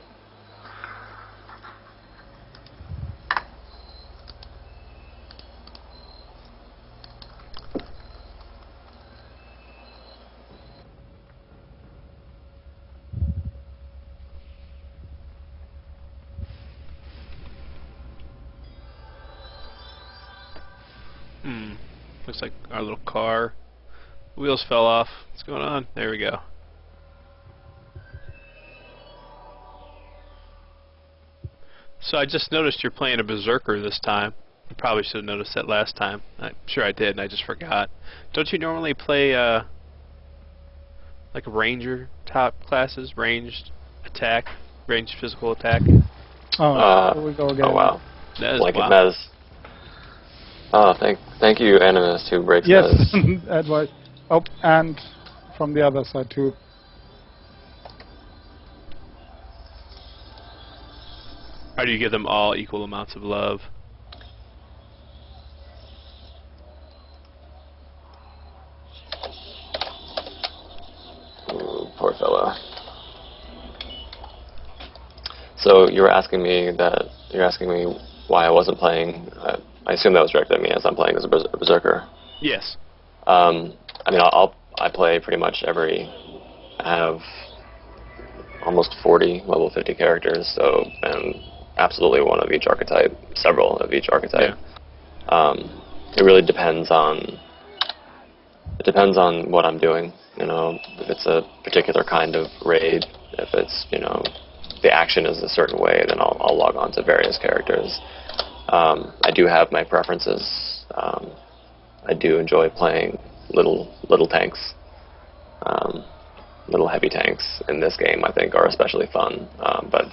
Looks like our little car wheels fell off. What's going on? There we go. So I just noticed you're playing a Berserker this time. I probably should have noticed that last time. I'm sure I did, and I just forgot. Don't you normally play like Ranger top classes, ranged attack, ranged physical attack? Oh, here we go again. Oh wow. That is Blanket wow. Mez. Oh, thank you, Animist, who breaks Yes, Mez. advice. Oh, and from the other side too. Or do you give them all equal amounts of love? Ooh, poor fella. So you're asking me why I wasn't playing. I assume that was directed at me, as I'm playing as a Berserker. Yes. I mean, I play pretty much I have almost 40 level 50 characters, so and absolutely one of each archetype, several of each archetype. Yeah. It really depends on what I'm doing. If it's a particular kind of raid, if it's the action is a certain way, then I'll log on to various characters. I do have my preferences. I do enjoy playing little tanks. Little heavy tanks in this game, I think, are especially fun. But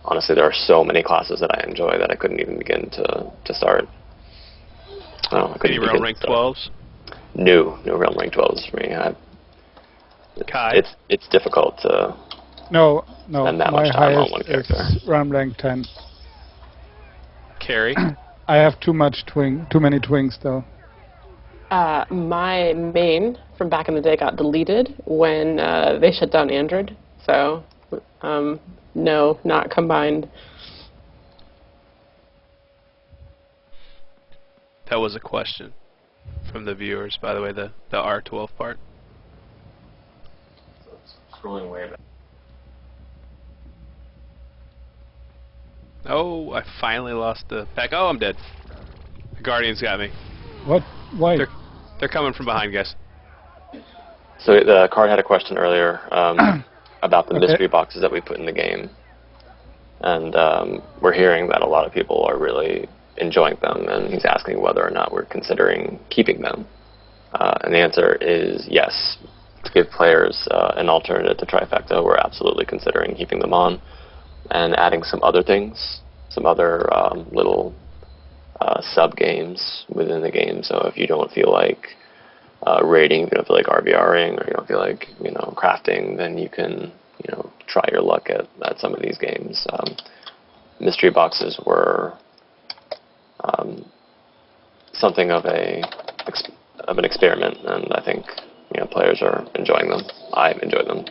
honestly, there are so many classes that I enjoy that I couldn't even begin to start. Any Realm Rank 12s? No Realm Rank 12s for me. Kai? It's difficult to spend that my much time on highest one character. is Realm Rank 10. Carry? I have too many twings though. My main from back in the day got deleted when they shut down Android, so no, not combined. That was a question from the viewers, by the way, the R12 part. So scrolling way back. Oh, I finally lost the pack. Oh, I'm dead. The Guardians got me. What? Why? They're coming from behind, guys. So the card had a question earlier about the mystery boxes that we put in the game, and we're hearing that a lot of people are really enjoying them, and he's asking whether or not we're considering keeping them. And the answer is yes. To give players an alternative to Trifecta, we're absolutely considering keeping them on and adding some other things, some other little sub-games within the game. So if you don't feel like raiding, you don't feel like RVRing, or you don't feel like crafting, then you can try your luck at some of these games. Mystery boxes were something of an experiment, and I think players are enjoying them. I've enjoyed them.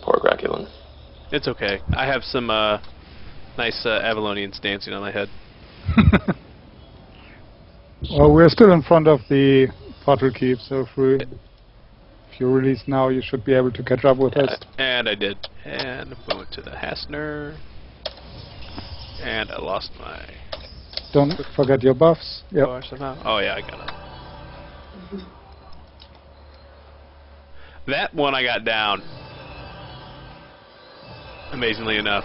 Poor Graculin. It's okay. I have some nice Avalonians dancing on my head. Well, we're still in front of the portal keep, so if you release now, you should be able to catch up with us. And I did. And we went to the Hastner. And I lost my... Don't forget your buffs. Yep. Oh yeah, I got it. That one I got down. Amazingly enough.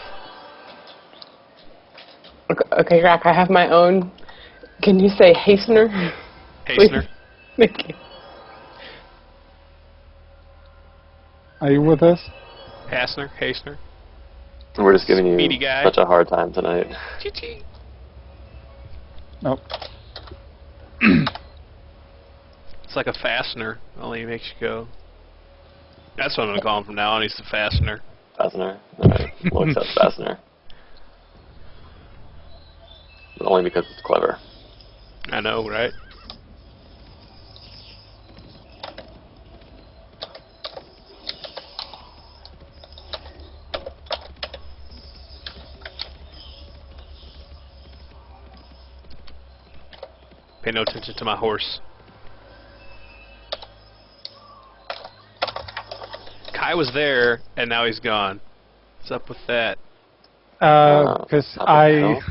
Okay, Rack, I have my own Can you say hastener? Hastener. Thank you. Are you with us? Hastener. We're just giving Speedy you guy. such a hard time tonight. Chee-chee. No. It's like a fastener, only it makes you go. That's what I'm going to call him from now on. He's the fastener. Fastener. Alright, we'll accept fastener. But only because it's clever. I know, right? Pay no attention to my horse. Kai was there, and now he's gone. What's up with that? Because Up I the hill.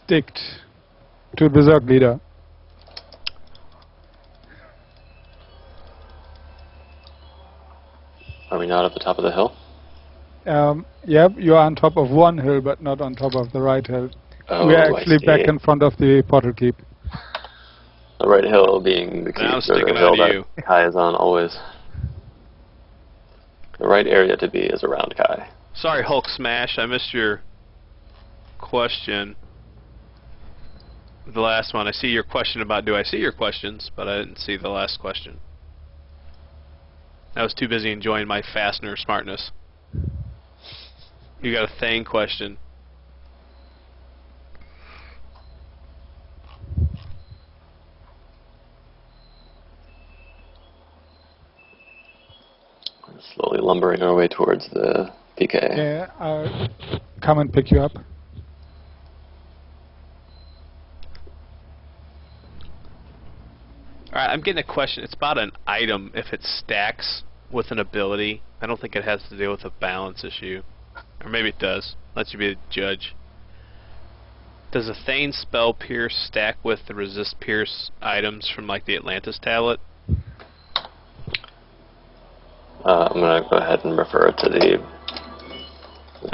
sticked to the Zerg leader. Are we not at the top of the hill? Yep, you are on top of one hill, but not on top of the right hill. Oh, We are I actually see. back in front of the portal keep. The right hill being the key, Now I'm or the sticking hill on that you. Kai is on always. The right area to be is around Kai. Sorry, Hulk Smash. I missed your question. The last one. I see your question about do I see your questions, but I didn't see the last question. I was too busy enjoying my fastener smartness. You got a thing question. Slowly lumbering our way towards the PK. Yeah, I'll come and pick you up. Alright, I'm getting a question. It's about an item if it stacks with an ability. I don't think it has to deal with a balance issue. Or maybe it does. Let you be the judge. Does a Thane spell pierce stack with the resist pierce items from like the Atlantis tablet? I'm going to go ahead and refer to the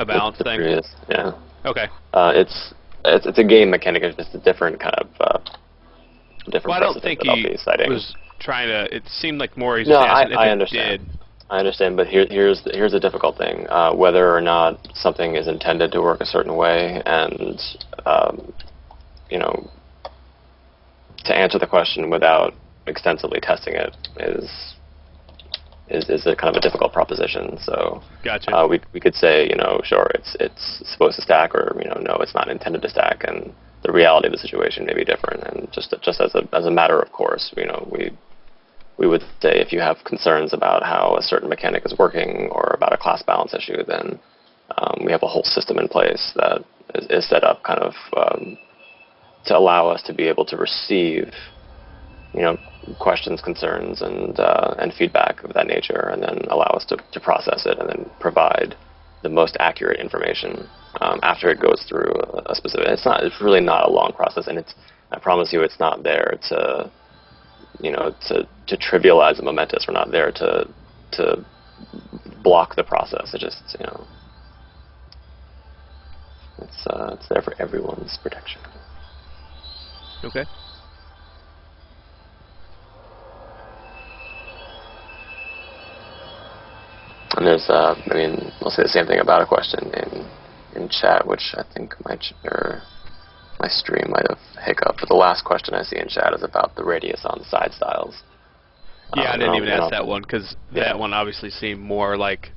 balance the thing? previous, yeah. Okay. It's a game mechanic. It's just a different kind of different. Well, I don't precedent think that I'll he be citing. was trying to. It seemed like more he's No, asking if I it understand. did. I understand, but here's the difficult thing: whether or not something is intended to work a certain way, and you know, to answer the question without extensively testing it is a kind of a difficult proposition. So Gotcha. we could say, you know, sure, it's supposed to stack, or you know, no, it's not intended to stack, and the reality of the situation may be different. And just as a matter of course, you know, we would say if you have concerns about how a certain mechanic is working or about a class balance issue, then we have a whole system in place that is set up kind of to allow us to be able to receive, you know, questions, concerns, and feedback of that nature, and then allow us to process it and then provide the most accurate information after it goes through a specific. It's really not a long process, and I promise you, it's not there to, you know, to trivialize the momentous. We're not there to block the process. It just, you know, it's there for everyone's protection. Okay. And there's, I mean, we'll say the same thing about a question in chat, which I think my stream might have hiccuped. But the last question I see in chat is about the radius on side styles. Yeah, I didn't even ask I'll- that one because yeah. that one obviously seemed more like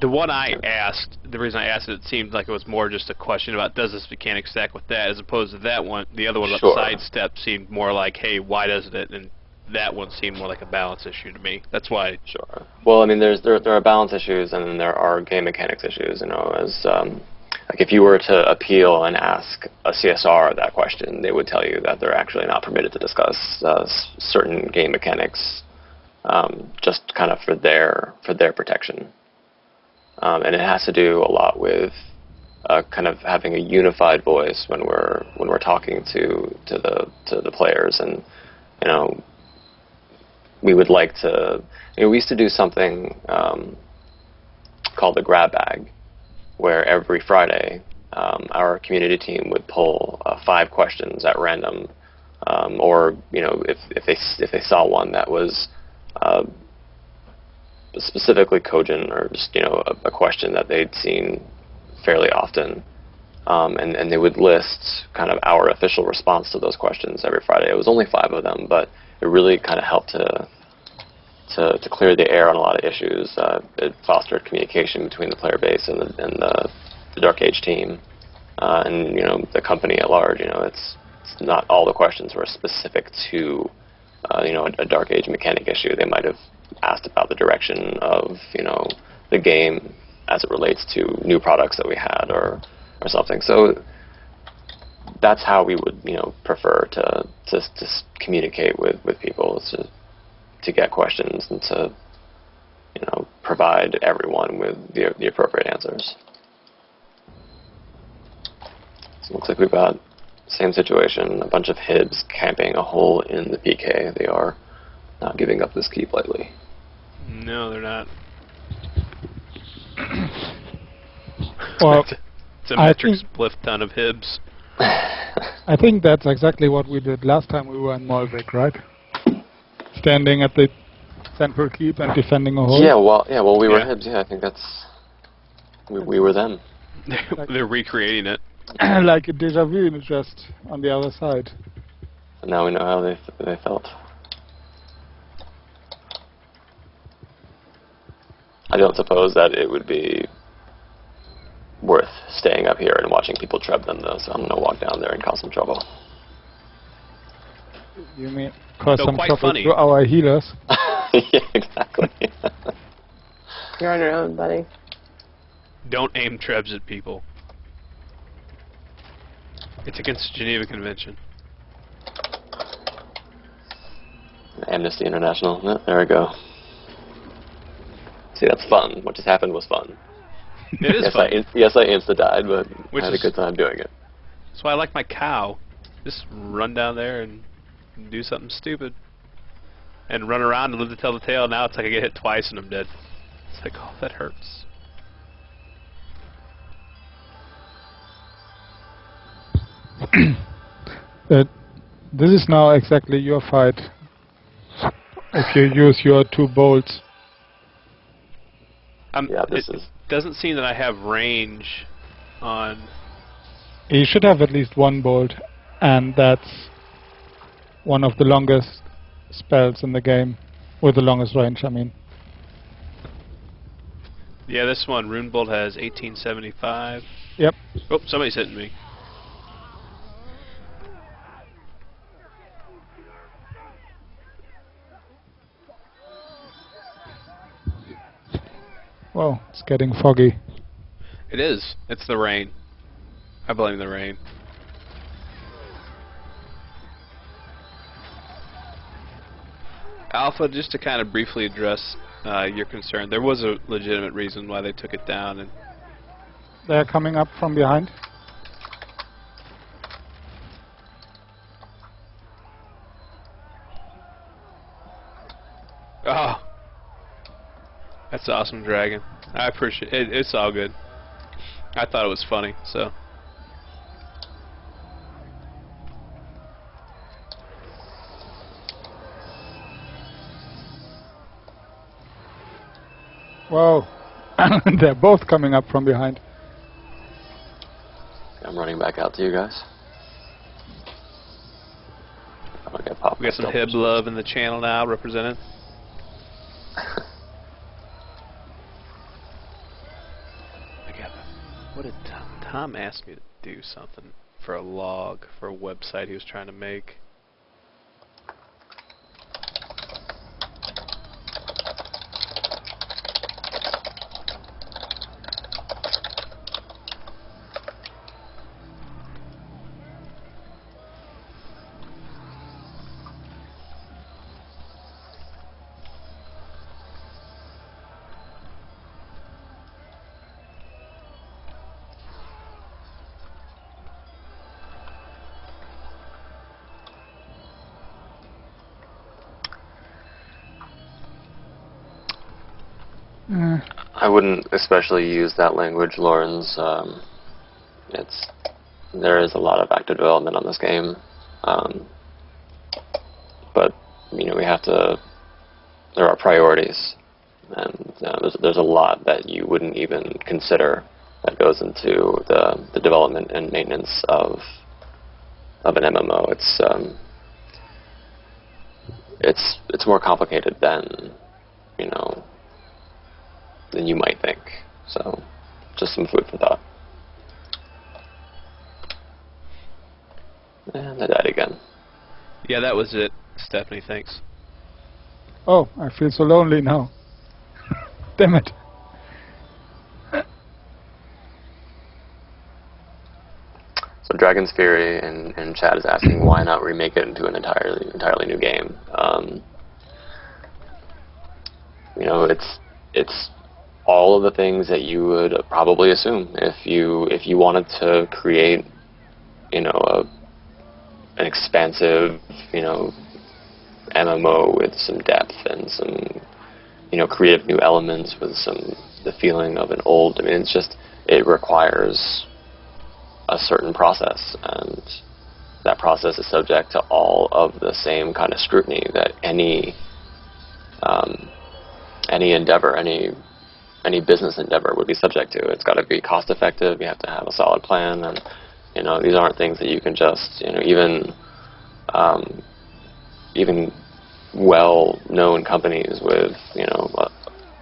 the one I asked. The reason I asked it, it seemed like it was more just a question about does this mechanic stack with that, as opposed to that one. The other one about Sure. the sidestep seemed more like, hey, why doesn't it? And that one seemed more like a balance issue to me. That's why. Sure. Well, I mean, there are balance issues, and then there are game mechanics issues. You know, as like if you were to appeal and ask a CSR that question, they would tell you that they're actually not permitted to discuss certain game mechanics, just kind of for their protection. And it has to do a lot with kind of having a unified voice when we're talking to the players, and you know, we would like to. You know, we used to do something called the grab bag, where every Friday our community team would pull 5 questions at random, or if they saw one that was specifically cogent, or just a question that they'd seen fairly often, and they would list kind of our official response to those questions every Friday. It was only 5 of them, but it really kind of helped to clear the air on a lot of issues. It fostered communication between the player base and the Dark Age team, and the company at large. It's not all the questions were specific to a Dark Age mechanic issue. They might have asked about the direction of the game as it relates to new products that we had or something. So that's how we would prefer to communicate with people, is to get questions and to provide everyone with the appropriate answers. So it looks like we've got same situation, a bunch of Hibs camping a hole in the PK. They are not giving up this keep lightly. No, they're not. Well, it's a metric spliff ton of Hibs. I think that's exactly what we did last time we were in Malvik, right? Standing at the central keep and defending a hole. Yeah, well, we were Hibs. Yeah, I think that's we were them. They're recreating it. Like a deja vu, just on the other side. And now we know how they felt. I don't suppose that it would be worth staying up here and watching people treb them, though, so I'm going to walk down there and cause some trouble. You mean cause No, some quite trouble funny. to our healers? Yeah, exactly. You're on your own, buddy. Don't aim trebs at people. It's against the Geneva Convention. Amnesty International. No, there we go. See, that's fun. What just happened was fun. It is fun. Yes, I insta-died, but Which I had a good time doing it. That's why I like my cow. Just run down there and do something stupid. And run around and live to tell the tale. Now it's like I get hit twice and I'm dead. It's like, oh, that hurts. This is now exactly your fight. If you use your 2 bolts. Yeah, It doesn't seem that I have range on... You should have at least 1 bolt, and that's one of the longest spells in the game. With the longest range, I mean. Yeah, this one, Rune Bolt, has 1875. Yep. Oh, somebody's hitting me. Whoa, it's getting foggy. It is. It's the rain. I blame the rain. Alpha, just to kind of briefly address your concern, there was a legitimate reason why they took it down, and They're coming up from behind. oh, that's awesome, Dragon. I appreciate it. It's all good. I thought it was funny, so. Whoa. They're both coming up from behind. I'm running back out to you guys. I'll get popped. We got some Hib love in the channel now, represented. What did Tom asked me to do something for a log for a website he was trying to make. I wouldn't especially use that language, Lauren's. there is a lot of active development on this game, but we have to. There are priorities, and there's a lot that you wouldn't even consider that goes into the development and maintenance of an MMO. It's more complicated than than you might think. So, just some food for thought. And I died again. Yeah, that was it. Stephanie, thanks. Oh, I feel so lonely now. Damn it. So Dragon's Fury in chat is asking why not remake it into an entirely new game. It's all of the things that you would probably assume if you wanted to create an expansive MMO with some depth and some creative new elements with the feeling of an old. I mean, it requires a certain process, and that process is subject to all of the same kind of scrutiny that any endeavor, any business endeavor would be subject to. It's got to be cost effective. You have to have a solid plan, and these aren't things that you can just even well-known companies with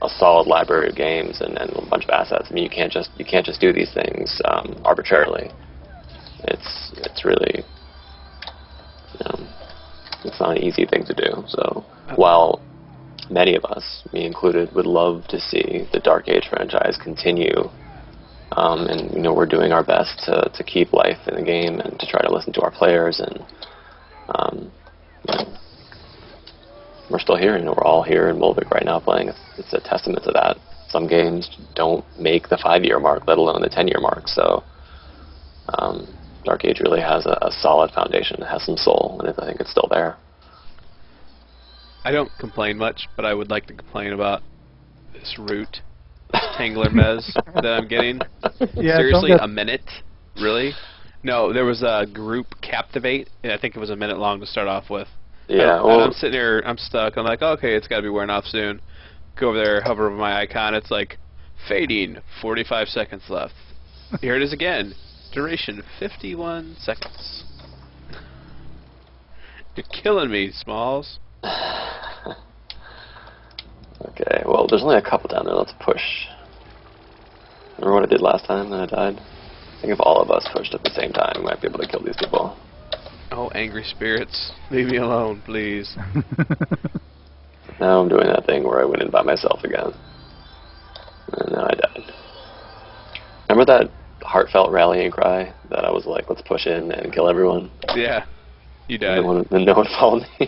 a solid library of games and a bunch of assets. I mean, you can't just do these things arbitrarily. It's really it's not an easy thing to do. So while many of us, me included, would love to see the Dark Age franchise continue, and we're doing our best to keep life in the game and to try to listen to our players, and we're still here. We're all here in Molvik right now playing. It's a testament to that. Some games don't make the 5-year mark, let alone the 10-year mark. So Dark Age really has a solid foundation. It has some soul, and I think it's still there. I don't complain much, but I would like to complain about this root, this Tangler Mez that I'm getting. Yeah, Seriously, a minute? Really? No, there was a group Captivate, and I think it was a minute long to start off with. Yeah, and I'm sitting here, I'm stuck. I'm like, okay, it's got to be wearing off soon. Go over there, hover over my icon. It's like, fading, 45 seconds left. Here it is again. Duration, 51 seconds. You're killing me, Smalls. Okay, well, there's only a couple down there. Let's push. Remember what I did last time that I died? I think if all of us pushed at the same time, we might be able to kill these people. Oh, angry spirits, leave me alone, please. Now I'm doing that thing where I went in by myself again. And now I died. Remember that heartfelt rallying cry that I was like, let's push in and kill everyone? Yeah, you died. And no one followed me.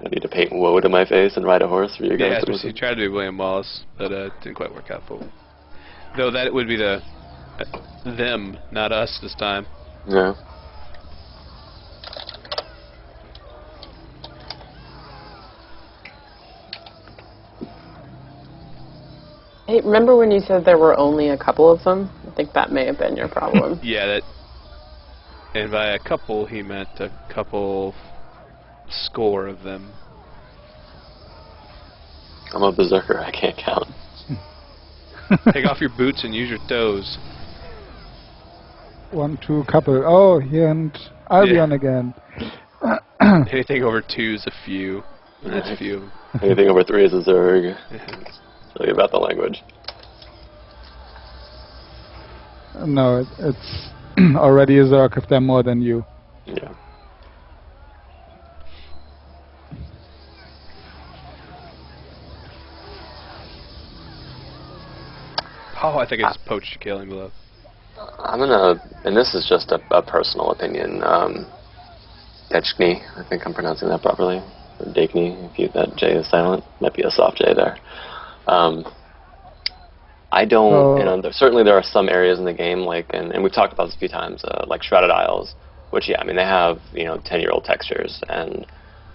I need to paint woe to my face and ride a horse for you guys. Yeah, you tried to be William Wallace, but it didn't quite work out for me. Though that would be them, not us this time. Yeah. Hey, remember when you said there were only a couple of them? I think that may have been your problem. Yeah, and by a couple he meant a couple score of them. I'm a berserker, I can't count. Take off your boots and use your toes. 1, 2, couple. Oh, here and Albion again. Anything over 2 is a few. And that's few. Anything over 3 is a Zerg. It's really about the language. No, it's already a Zerg if they're more than you. Yeah. Oh, I think I just poached a killing below. I'm gonna, and this is just a personal opinion, Dechny, I think I'm pronouncing that properly, or Dakeny, if that J is silent, might be a soft J there. I don't, certainly there are some areas in the game, like, and we've talked about this a few times, like Shrouded Isles, which, yeah, I mean, they have, 10-year-old textures,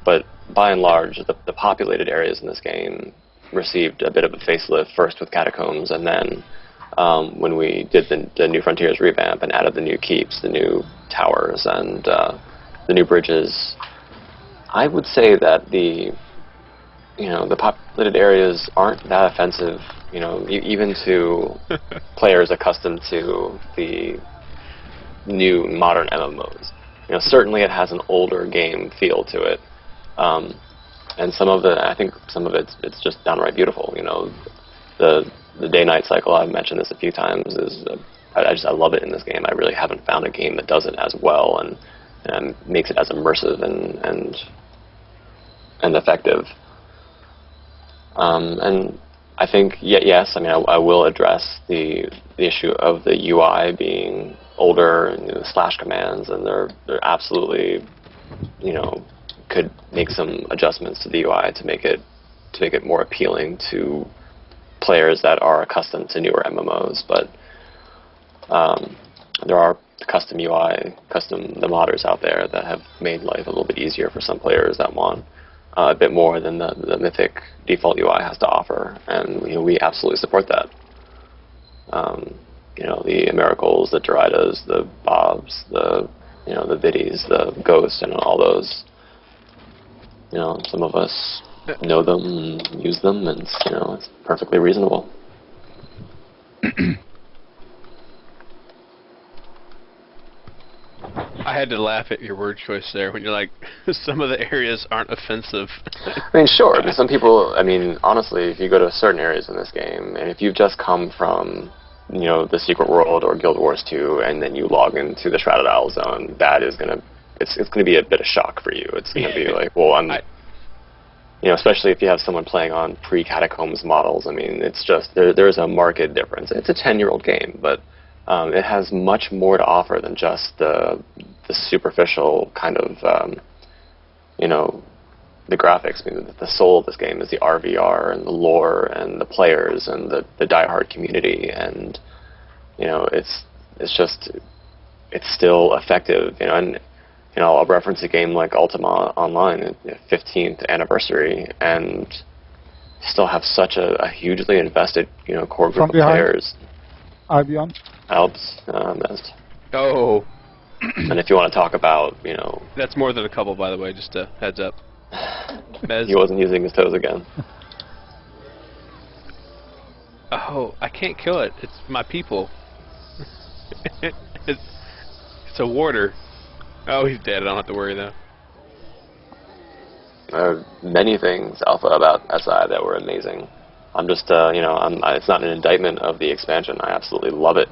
but by and large, the populated areas in this game received a bit of a facelift, first with Catacombs, and then when we did the New Frontiers revamp and added the new keeps, the new towers, and the new bridges. I would say that the populated areas aren't that offensive, even to players accustomed to the new modern MMOs. Certainly it has an older game feel to it, and I think some of it's just downright beautiful. The day-night cycle, I've mentioned this a few times, is I love it in this game. I really haven't found a game that does it as well and makes it as immersive and effective. And I think, yes, I will address the issue of the UI being older and slash commands, and they're absolutely, could make some adjustments to the UI to make it more appealing to players that are accustomed to newer MMOs. But there are custom UI, the modders out there that have made life a little bit easier for some players that want a bit more than the Mythic default UI has to offer, and we absolutely support that. The Miracles, the Doritas, the Bobs, the Biddies, the Ghosts, and all those. Some of us know them and use them, and it's perfectly reasonable. I had to laugh at your word choice there when you're like, some of the areas aren't offensive. Sure. Some people, honestly, if you go to certain areas in this game, and if you've just come from, the Secret World or Guild Wars 2, and then you log into the Shrouded Isle zone, that is it's gonna be a bit of shock for you. It's gonna be like, well, especially if you have someone playing on pre-Catacombs models. It's just there's a marked difference. It's a 10-year-old game, but it has much more to offer than just the superficial kind of, the graphics. The soul of this game is the RVR and the lore and the players and the diehard community, and it's still effective. And I'll reference a game like Ultima Online, 15th anniversary, and still have such a hugely invested core group of players. Albion. Alps, Mez. Oh. And if you want to talk about, That's more than a couple, by the way, just a heads up. Mez. He wasn't using his toes again. Oh, I can't kill it. It's my people. it's a warder. Oh, he's dead. I don't have to worry, though. There are many things, Alpha, about SI that were amazing. I'm just, it's not an indictment of the expansion. I absolutely love it.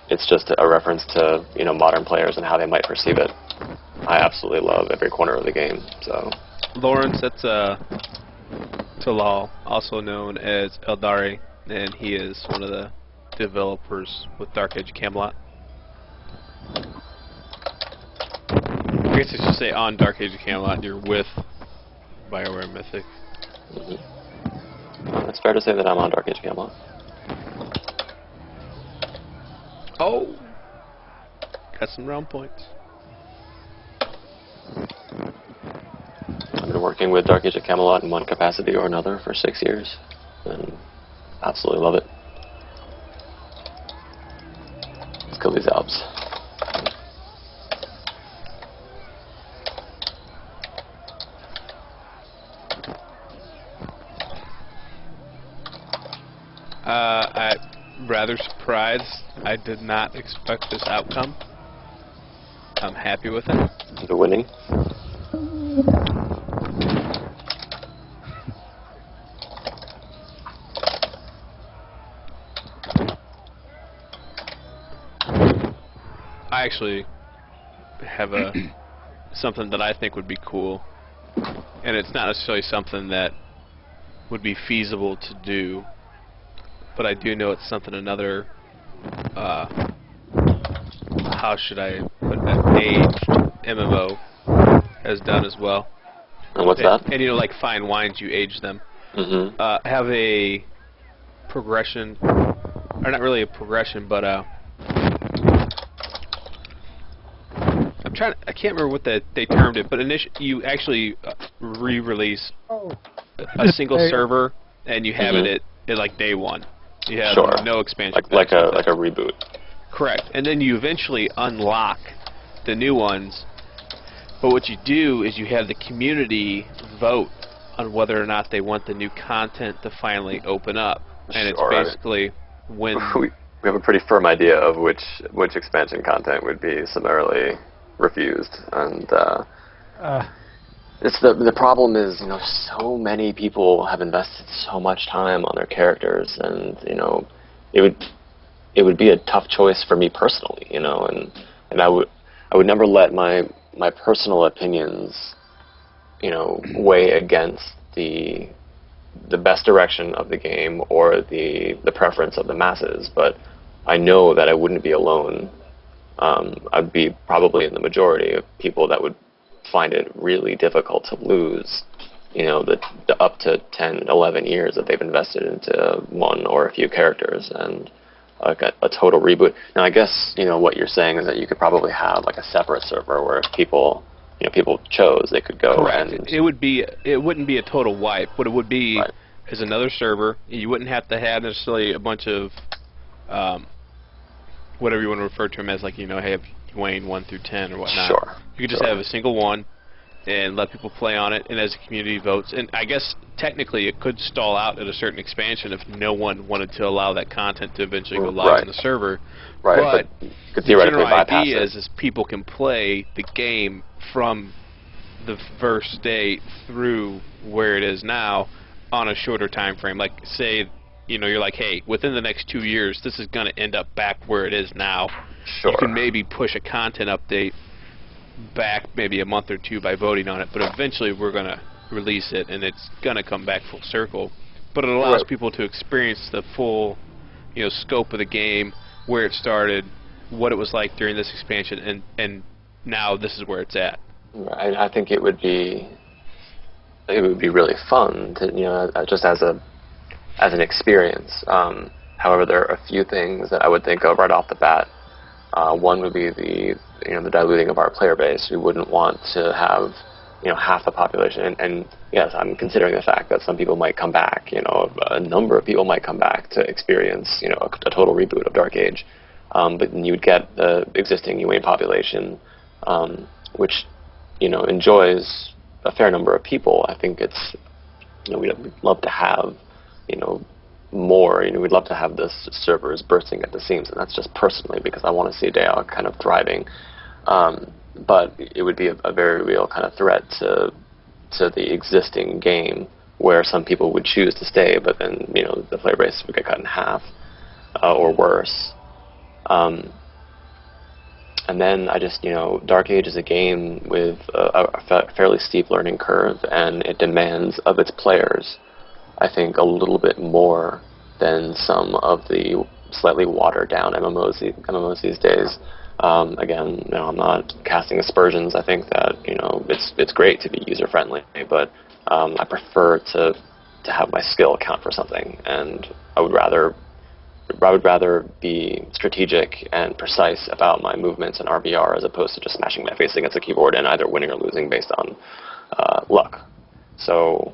It's just a reference to, modern players and how they might perceive it. I absolutely love every corner of the game. So, Lawrence, that's Talal, also known as Eldari, and he is one of the developers with Dark Age Camelot. I guess I should say on Dark Age of Camelot, you're with BioWare Mythic. Mm-hmm. It's fair to say that I'm on Dark Age of Camelot. Oh! Got some round points. I've been working with Dark Age of Camelot in one capacity or another for 6 years, and absolutely love it. Let's kill these Alps. I'm rather surprised. I did not expect this outcome. I'm happy with it. The winning. I actually have something that I think would be cool, and it's not necessarily something that would be feasible to do, but I do know it's something another, how should I put that, aged MMO has done as well. And what's that? And like fine wines, you age them. Mm-hmm. Have a progression, or not really a progression, but I can't remember what they termed it, but you actually re-release a single server, and you have it at like day one. You have Sure. no expansion Like packs. a reboot. Correct. And then you eventually unlock the new ones. But what you do is you have the community vote on whether or not they want the new content to finally open up. And it's Sure. basically when... We have a pretty firm idea of which expansion content would be summarily refused, and it's the problem is, you know, so many people have invested so much time on their characters, and you know, it would be a tough choice for me personally, you know, and I would never let my personal opinions, you know, weigh against the best direction of the game or the preference of the masses. But I know that I wouldn't be alone. I'd be probably in the majority of people that would find it really difficult to lose, you know, the up to 10, 11 years that they've invested into one or a few characters, and like a total reboot. Now, I guess, you know, what you're saying is that you could probably have like a separate server where if people chose, they could go. Correct. And It wouldn't be a total wipe. What it would be right. is another server. You wouldn't have to have necessarily a bunch of whatever you want to refer to them as, like, you know, have Wayne 1 through 10 or whatnot. Sure. You could just have a single one and let people play on it, and as the community votes. And I guess technically it could stall out at a certain expansion if no one wanted to allow that content to eventually go live on the server. Right, but you could the theoretically general bypass idea it. is people can play the game from the first state through where it is now on a shorter time frame. Like, say, you know, you're like, hey, within the next 2 years, this is going to end up back where it is now. Sure. You can maybe push a content update back maybe a month or two by voting on it, but eventually we're going to release it, and it's going to come back full circle. But it allows people to experience the full, you know, scope of the game, where it started, what it was like during this expansion, and now this is where it's at. Right. I think it would be really fun to, you know, just as an experience. However, there are a few things that I would think of right off the bat. One would be the diluting of our player base. We wouldn't want to have, you know, half the population. And yes, I'm considering the fact that some people might come back. You know, a number of people might come back to experience, you know, a total reboot of Dark Age. But then you would get the existing UA population, which, you know, enjoys a fair number of people. I think it's, you know, we'd love to have, you know, more. You know, we'd love to have the servers bursting at the seams, and that's just personally because I want to see DAoC kind of thriving. But it would be a very real kind of threat to the existing game, where some people would choose to stay, but then, you know, the player base would get cut in half or worse. And then I just, you know, Dark Age is a game with a fairly steep learning curve, and it demands of its players, I think, a little bit more than some of the slightly watered down MMOs these days. Again, you know, I'm not casting aspersions. I think that, you know, it's great to be user friendly, but I prefer to have my skill count for something, and I would rather be strategic and precise about my movements and RBR as opposed to just smashing my face against a keyboard and either winning or losing based on luck. So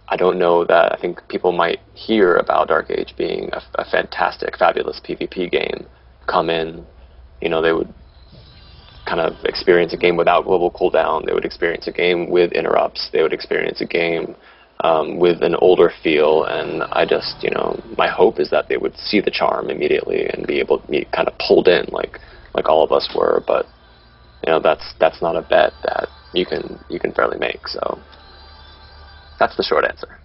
I don't know that I think people might hear about Dark Age being a fantastic, fabulous PvP game, come in, you know, they would kind of experience a game without global cooldown, they would experience a game with interrupts, they would experience a game with an older feel, and I just, you know, my hope is that they would see the charm immediately and be able to be kind of pulled in like all of us were. But, you know, that's not a bet that you can fairly make. So that's the short answer.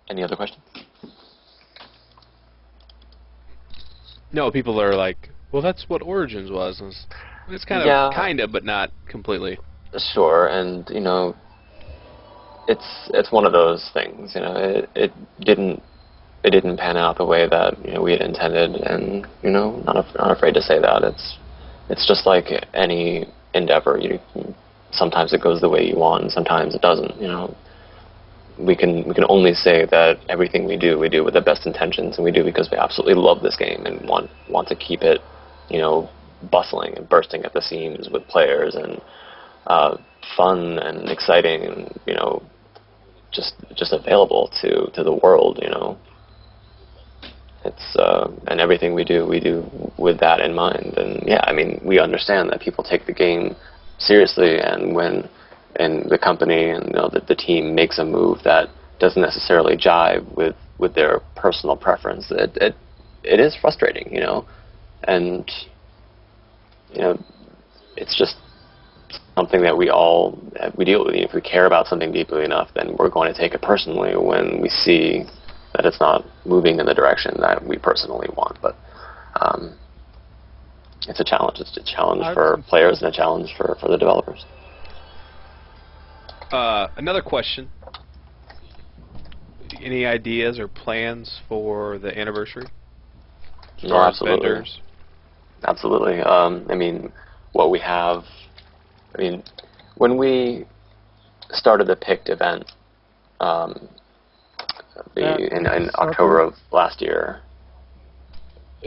Any other questions? No, people are like, well, that's what Origins was. It's kind of, but not completely. Sure, and, you know, it's one of those things. You know, it didn't pan out the way that, you know, we had intended, and, you know, not afraid to say that. It's just like any endeavor. Sometimes it goes the way you want, and sometimes it doesn't. You know, we can only say that everything we do with the best intentions, and we do because we absolutely love this game and want to keep it, bustling and bursting at the seams with players and fun and exciting and just available to the world. It's and everything we do with that in mind. And yeah, I mean, we understand that people take the game seriously, and when the company and the team makes a move that doesn't necessarily jive with their personal preference, it is frustrating, and it's just something that we deal with. If we care about something deeply enough, then we're going to take it personally when we see that it's not moving in the direction that we personally want. But it's a challenge. It's a challenge for players and a challenge for the developers. Another question. Any ideas or plans for the anniversary? No, absolutely. Vendors? Absolutely. I mean, what we have... I mean, when we started the Picked event in October of last year,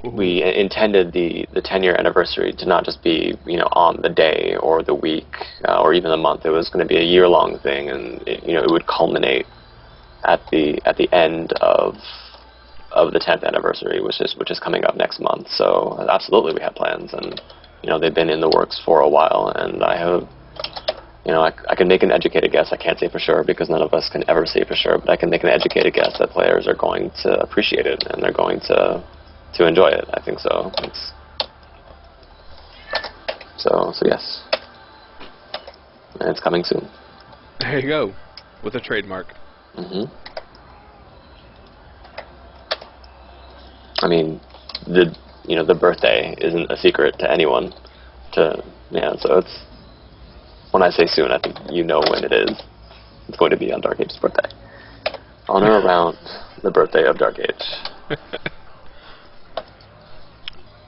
we intended the 10-year anniversary to not just be on the day or the week or even the month. It was going to be a year-long thing, and it would culminate at the end of the 10th anniversary, which is coming up next month. So absolutely, we have plans, and they've been in the works for a while, and I have. I can make an educated guess. I can't say for sure because none of us can ever say for sure, but I can make an educated guess that players are going to appreciate it and they're going to enjoy it. I think so. So yes. And it's coming soon. There you go. With a trademark. Mm-hmm. I mean, the birthday isn't a secret to anyone. So it's, when I say soon, I think you know when it is. It's going to be on Dark Age's birthday. On or around the birthday of Dark Age.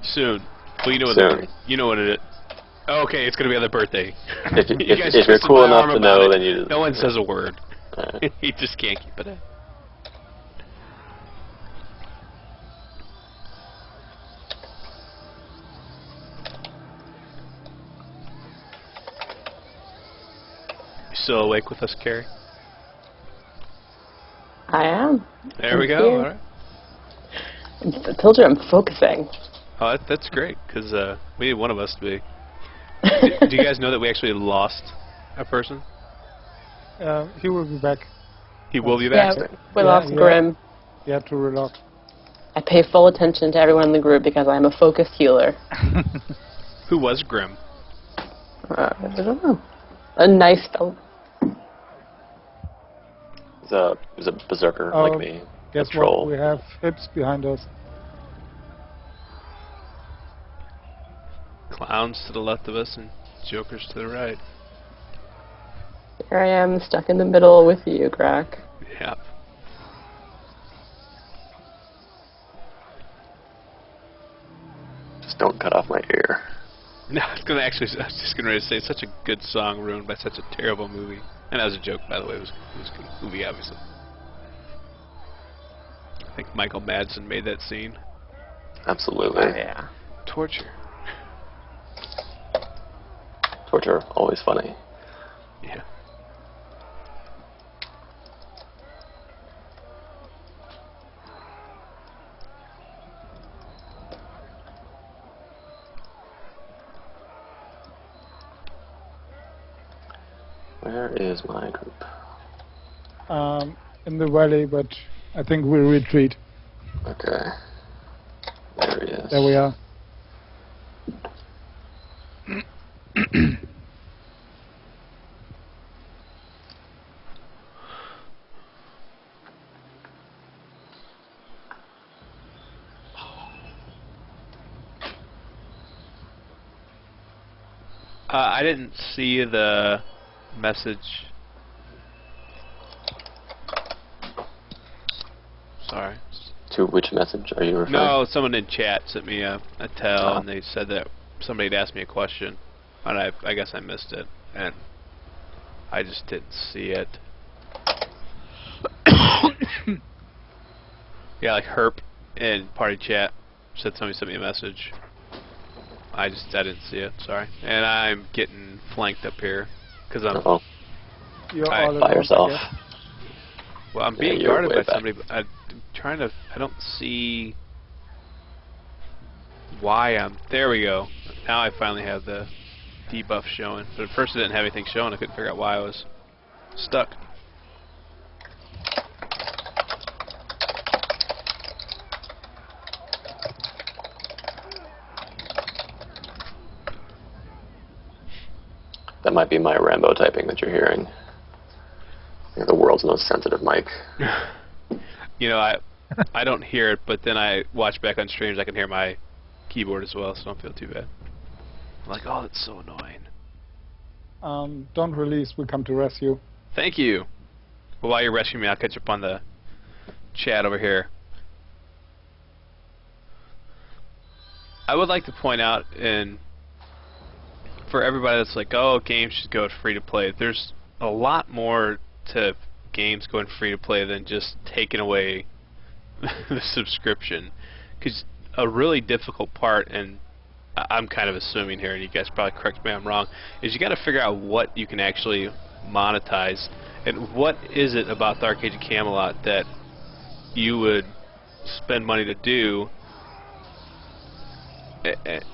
Soon. Well, Soon. You know what it is. Oh, okay, it's going to be on the birthday. If you're cool enough to know, then you... No one says a word. He just can't keep it in. You still awake with us, Carrie? I am. There we go. All right. I told you I'm focusing. Oh, that's great, because we need one of us to be. Do you guys know that we actually lost a person? He will be back. He will be back? Yeah, we lost Grim. You have to relock. I pay full attention to everyone in the group because I'm a focused healer. Who was Grim? I don't know. A nice fellow. He's a berserker like me. Guess a troll. what? We have hips behind us. Clowns to the left of us and jokers to the right. Here I am, stuck in the middle with you, Crack. Yep. Just don't cut off my ear. No, I was just gonna say, it's such a good song ruined by such a terrible movie. And that was a joke, by the way. It was a good movie, obviously. I think Michael Madsen made that scene. Absolutely. Oh, yeah. Torture. Torture, always funny. Yeah. Where is my group? In the valley, but I think we'll retreat. Okay. There he is. There we are. I didn't see the message. Sorry. To which message are you referring? No, someone in chat sent me a tell, Oh. and they said that somebody had asked me a question, and I guess I missed it, and I just didn't see it. Yeah, like Herp in party chat said somebody sent me a message. I didn't see it. Sorry. And I'm getting flanked up here because I'm. Oh, You're Hi. all by alone, I yourself. guess. Well, I'm Yeah, being you're guarded way by back. somebody, but I'm trying to. I don't see why I'm. There we go. Now I finally have the debuff showing. But at first I didn't have anything showing. I couldn't figure out why I was stuck. That might be my Rambo typing that you're hearing. You're the world's most sensitive mic. You know, I don't hear it, but then I watch back on streams. I can hear my keyboard as well, so don't feel too bad. I'm like, oh, that's so annoying. Don't release. We'll come to rescue. Thank you. Well, while you're rescuing me, I'll catch up on the chat over here. I would like to point out, and for everybody that's like, oh, games should go free to play, there's a lot more to games going free to play than just taking away the subscription. Because a really difficult part, and I'm kind of assuming here, and you guys probably correct me if I'm wrong, is you got to figure out what you can actually monetize, and what is it about Dark Age of Camelot that you would spend money to do.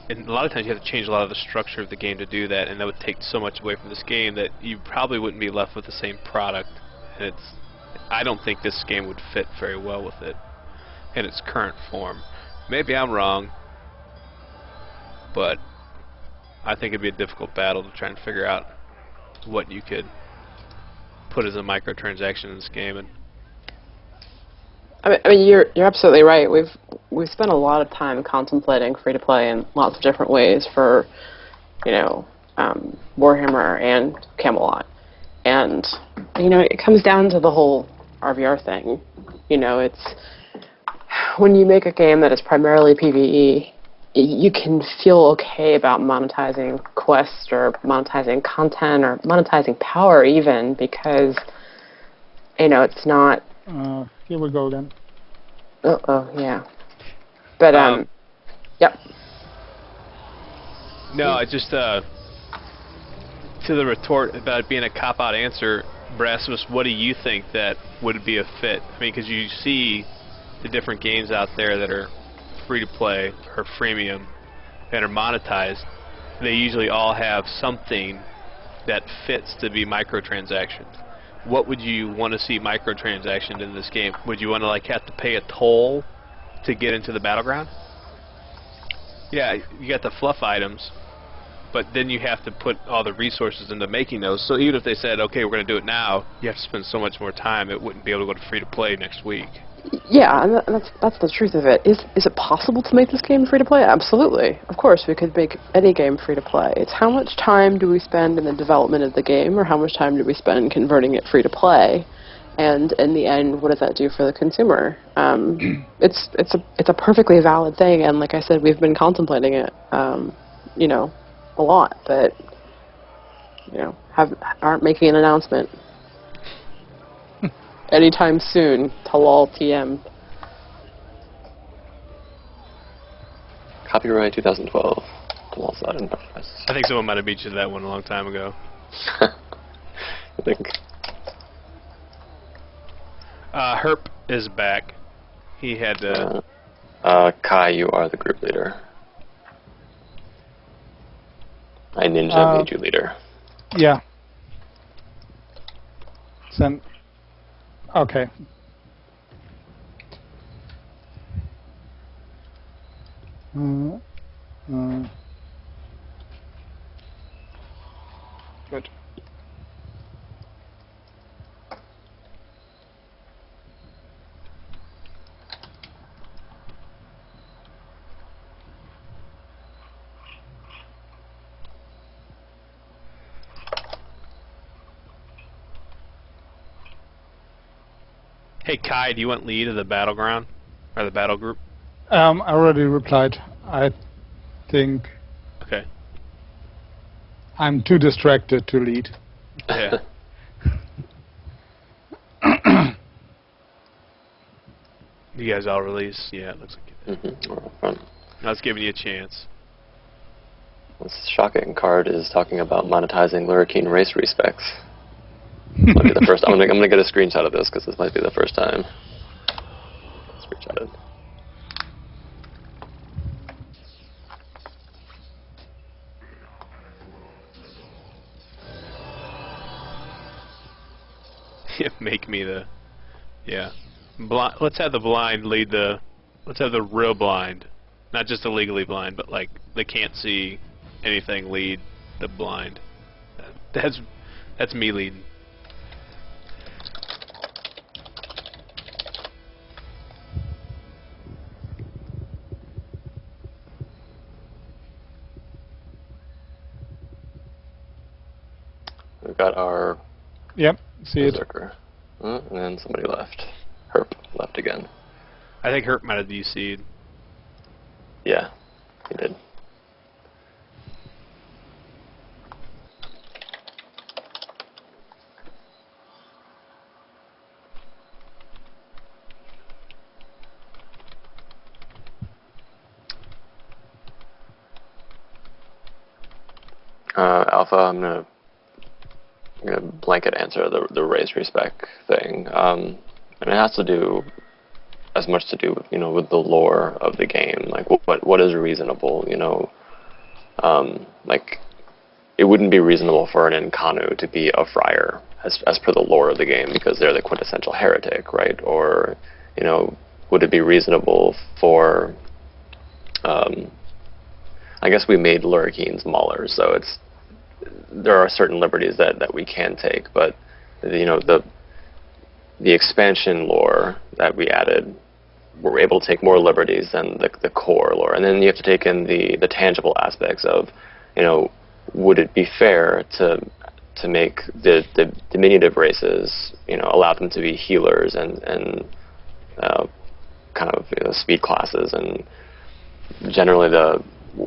And a lot of times you have to change a lot of the structure of the game to do that, and that would take so much away from this game that you probably wouldn't be left with the same product. And I don't think this game would fit very well with it in its current form. Maybe I'm wrong, but I think it'd be a difficult battle to try and figure out what you could put as a microtransaction in this game. And I mean, you're absolutely right. We've spent a lot of time contemplating free to play in lots of different ways for, Warhammer and Camelot, and it comes down to the whole RVR thing. It's when you make a game that is primarily PvE, you can feel okay about monetizing quests or monetizing content or monetizing power even, because it's not. Here we go again. Oh, yeah. But, yep. no, I just to the retort about it being a cop-out answer, Brasimus, what do you think that would be a fit? I mean, because you see the different games out there that are free-to-play or freemium and are monetized, they usually all have something that fits to be microtransactions. What would you want to see microtransactions in this game? Would you want to have to pay a toll to get into the Battleground? Yeah, you got the fluff items, but then you have to put all the resources into making those. So even if they said, okay, we're going to do it now, you have to spend so much more time, it wouldn't be able to go to free to play next week. Yeah, and that's the truth of it. Is it possible to make this game free to play? Absolutely. Of course, we could make any game free to play. It's how much time do we spend in the development of the game, or how much time do we spend converting it free to play? And in the end, what does that do for the consumer? It's a perfectly valid thing, and like I said, we've been contemplating it, a lot, but aren't making an announcement anytime soon. Talal TM. Copyright 2012. Talal's not in press. I think someone might have beat you to that one a long time ago. I think. Herp is back. He had to... Kai, you are the group leader. I ninja made you leader. Yeah. Then, okay. Good. Hey Kai, do you want lead of the Battleground? Or the battle group? I already replied. I think Okay. I'm too distracted to lead. You guys all release? Yeah, it looks like it. We're up front. I was giving you a chance. This shocking card is talking about monetizing Lurricane race respecs. Might be the first. I'm gonna get a screenshot of this because this might be the first time. Screenshot it. Make me the... Yeah. Let's have the blind lead the... Let's have the real blind. Not just the legally blind, but like they can't see anything lead the blind. That's me leading. We've got our Yep, see it. berserker. And then somebody left. Herp left again. I think Herp might have DC'd. Yeah, he did. Alpha, I'm gonna blanket answer the race respect thing, and it has to do as much to do with with the lore of the game, like what is reasonable, like it wouldn't be reasonable for an Nkanu to be a friar as per the lore of the game because they're the quintessential heretic, right? Or would it be reasonable for I guess we made Lurricines maulers, so there are certain liberties that we can take, but the expansion lore that we added, we're able to take more liberties than the core lore, and then you have to take in the tangible aspects of would it be fair to make the diminutive races allow them to be healers and kind of speed classes, and generally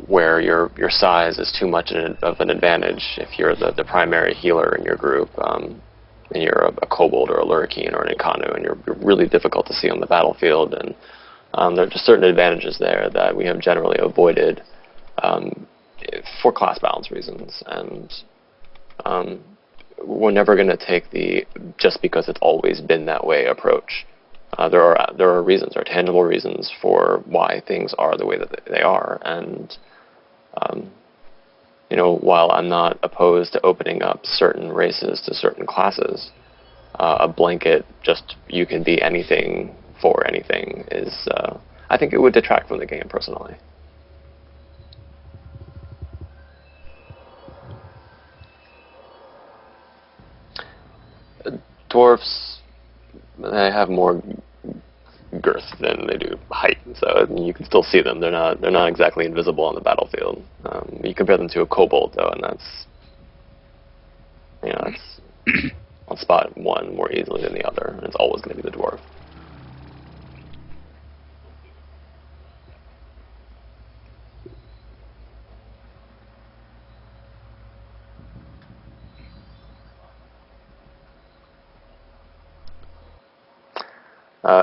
where your size is too much of an advantage if you're the primary healer in your group, and you're a kobold or a lurricine or an Nkanu, and you're really difficult to see on the battlefield, and there are just certain advantages there that we have generally avoided for class balance reasons, and we're never going to take the just because it's always been that way approach. There are reasons, there are tangible reasons for why things are the way that they are, and while I'm not opposed to opening up certain races to certain classes, a blanket just you can be anything for anything is I think it would detract from the game personally. Dwarfs, they have more girth than they do height, so you can still see them. They're not exactly invisible on the battlefield. You compare them to a kobold though, and that's I'll spot one more easily than the other, and it's always going to be the dwarf.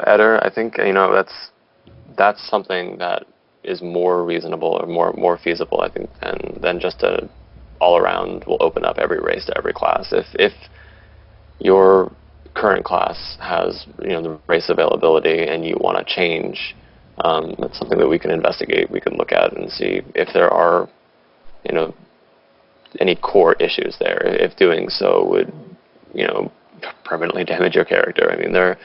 Eder, I think that's something that is more reasonable or more feasible, I think, than just a all around will open up every race to every class. If your current class has the race availability and you want to change, that's something that we can investigate. We can look at and see if there are any core issues there. If doing so would permanently damage your character. I mean, there's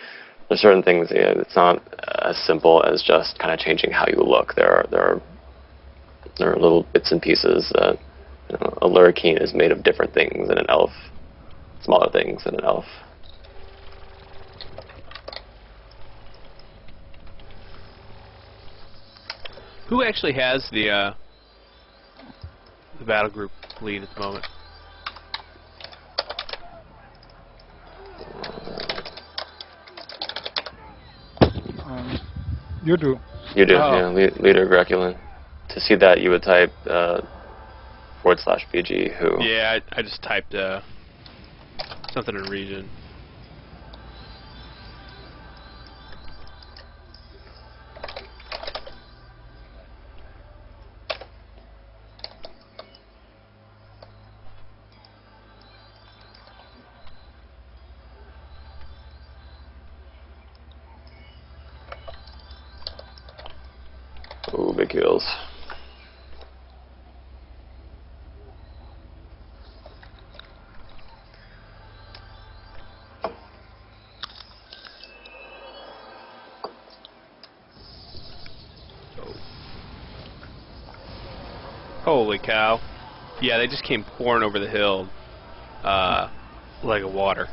certain things. It's not as simple as just kind of changing how you look. There are little bits and pieces that a lurricine is made of different things than an elf, smaller things than an elf. Who actually has the battle group lead at the moment? You do. You do, Oh. yeah. Leader Graculin. To see that, you would type /PG who. Yeah, I just typed something in region. Keels. Holy cow. Yeah, they just came pouring over the hill like a water.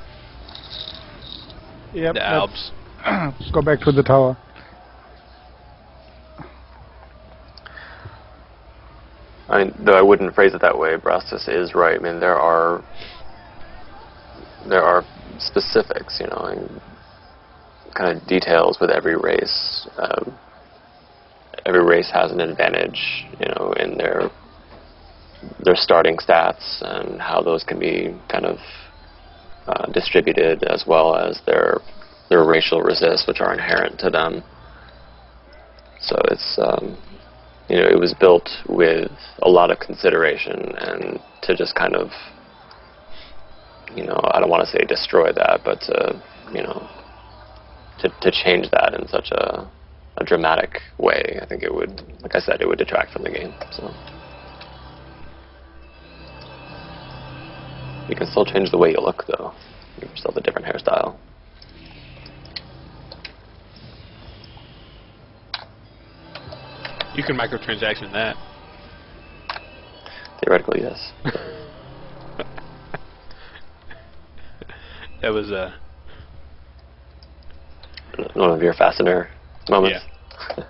Yep. The Alps. Let's go back to the tower. I mean, though I wouldn't phrase it that way, Brastus is right. I mean, there are specifics, you know, and kind of details with every race. Every race has an advantage, you know, in their starting stats and how those can be kind of distributed, as well as their racial resists, which are inherent to them. So it's you know, it was built with a lot of consideration, and to just kind of, you know, I don't want to say destroy that, but to, you know, to change that in such a dramatic way, I think it would, like I said, it would detract from the game. So you can still change the way you look, though. You still have a different hairstyle. You can microtransaction that. Theoretically, yes. That was one of your fastener moments. Yeah.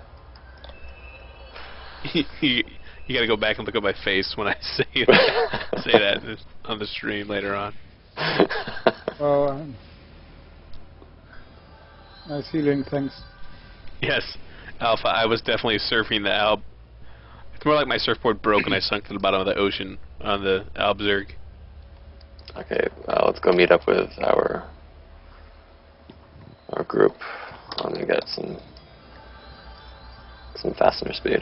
you got to go back and look at my face when I say that, say that on the stream later on. Oh, nice healing, thanks. Yes, Alpha. I was definitely surfing the Alp. It's more like my surfboard broke and I sunk to the bottom of the ocean on the Albzerg. Okay, let's go meet up with our group. I'm gonna get some fastener speed.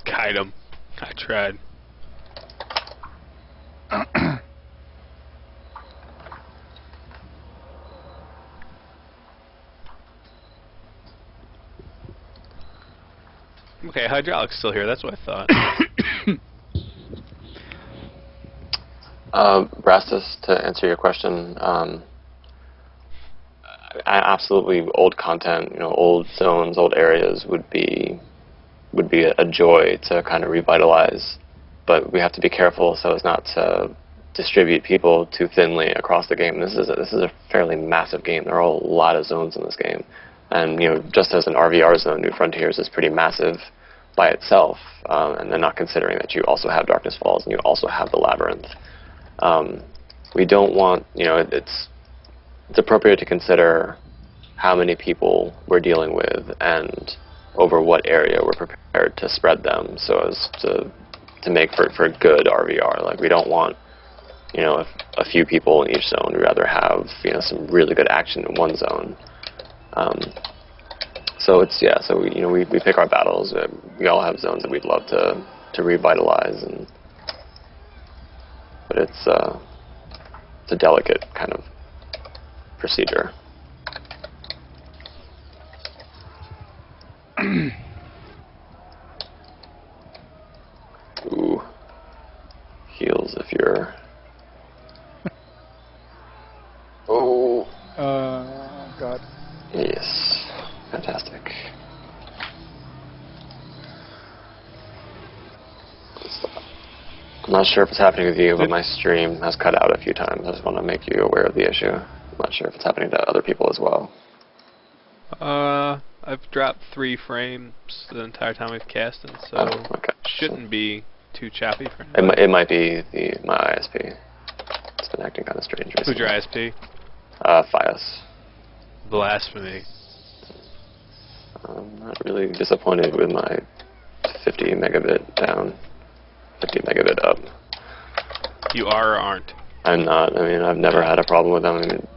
Kite him. I tried. Okay, hydraulic's still here. That's what I thought. Brastus, to answer your question, absolutely, old content, you know, old zones, old areas would be a joy to kind of revitalize, but we have to be careful so as not to distribute people too thinly across the game. This is a fairly massive game. There are a lot of zones in this game, and you know, just as an RVR zone, New Frontiers is pretty massive by itself, and then not considering that you also have Darkness Falls and you also have the Labyrinth. We don't want, you know, it's appropriate to consider how many people we're dealing with and over what area we're prepared to spread them, so as to make for good RVR. Like, we don't want, you know, a few people in each zone. We'd rather have, you know, some really good action in one zone. So it's, yeah, so we, you know, we pick our battles. We all have zones that we'd love to revitalize, but it's a delicate kind of procedure. Ooh, heals if you're. Oh. God. Yes. Fantastic. I'm not sure if it's happening with you, but my stream has cut out a few times. I just want to make you aware of the issue. I'm not sure if it's happening to other people as well. I've dropped 3 frames the entire time we've casted, so okay. Shouldn't be too choppy for him. It might be my ISP. It's been acting kind of strange recently. Who's your ISP? Fios. Blasphemy. I'm not really disappointed with my 50 megabit down, 50 megabit up. You are or aren't? I'm not. I mean, I've never had a problem with them. I mean,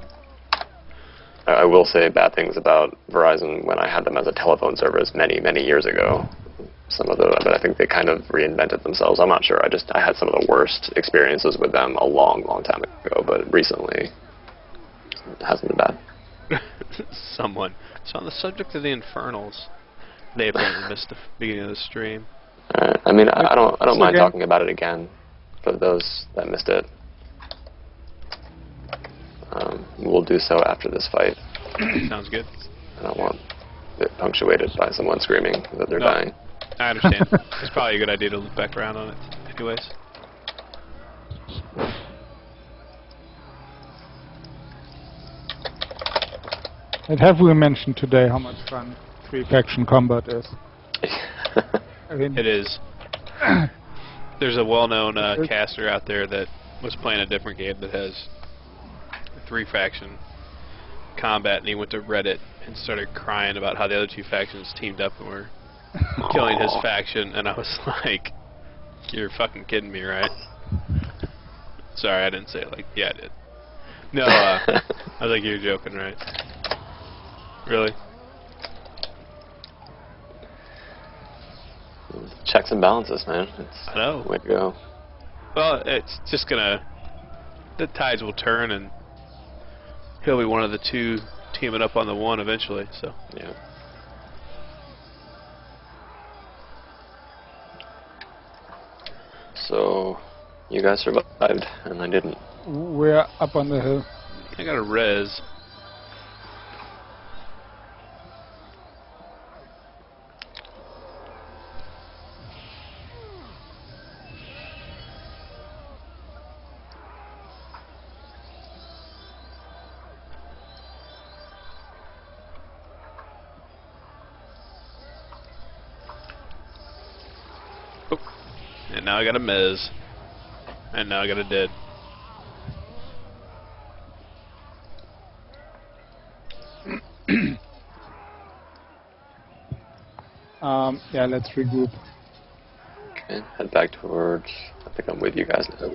I will say bad things about Verizon when I had them as a telephone service many, many years ago. some of the, but I think they kind of reinvented themselves. I'm not sure. I had some of the worst experiences with them a long, long time ago, but recently it hasn't been bad. Someone. So on the subject of the Infernals, they apparently missed the beginning of the stream. Alright. I mean, I don't mind talking about it again for those that missed it. We'll do so after this fight. Sounds good. I don't want it punctuated by someone screaming that they're dying. I understand. It's probably a good idea to look back around on it anyways. And have we mentioned today how much fun three-faction combat is? I mean, It is. There's a well-known caster out there that was playing a different game that has three-faction combat, and he went to Reddit and started crying about how the other two factions teamed up and were killing his faction, and I was like, you're fucking kidding me, right? Sorry, I didn't say it like, yeah, I did. No, I was like, you're joking, right? Really? Checks and balances, man. It's I know. the way to go. Well, it's just gonna, the tides will turn, and he'll be one of the two teaming up on the one eventually, so. Yeah. So, you guys survived, and I didn't. we're up on the hill. I got a res. Oh. And now I got a mez. And now I got a dead. Yeah, let's regroup. Okay, head back towards. I think I'm with you guys now.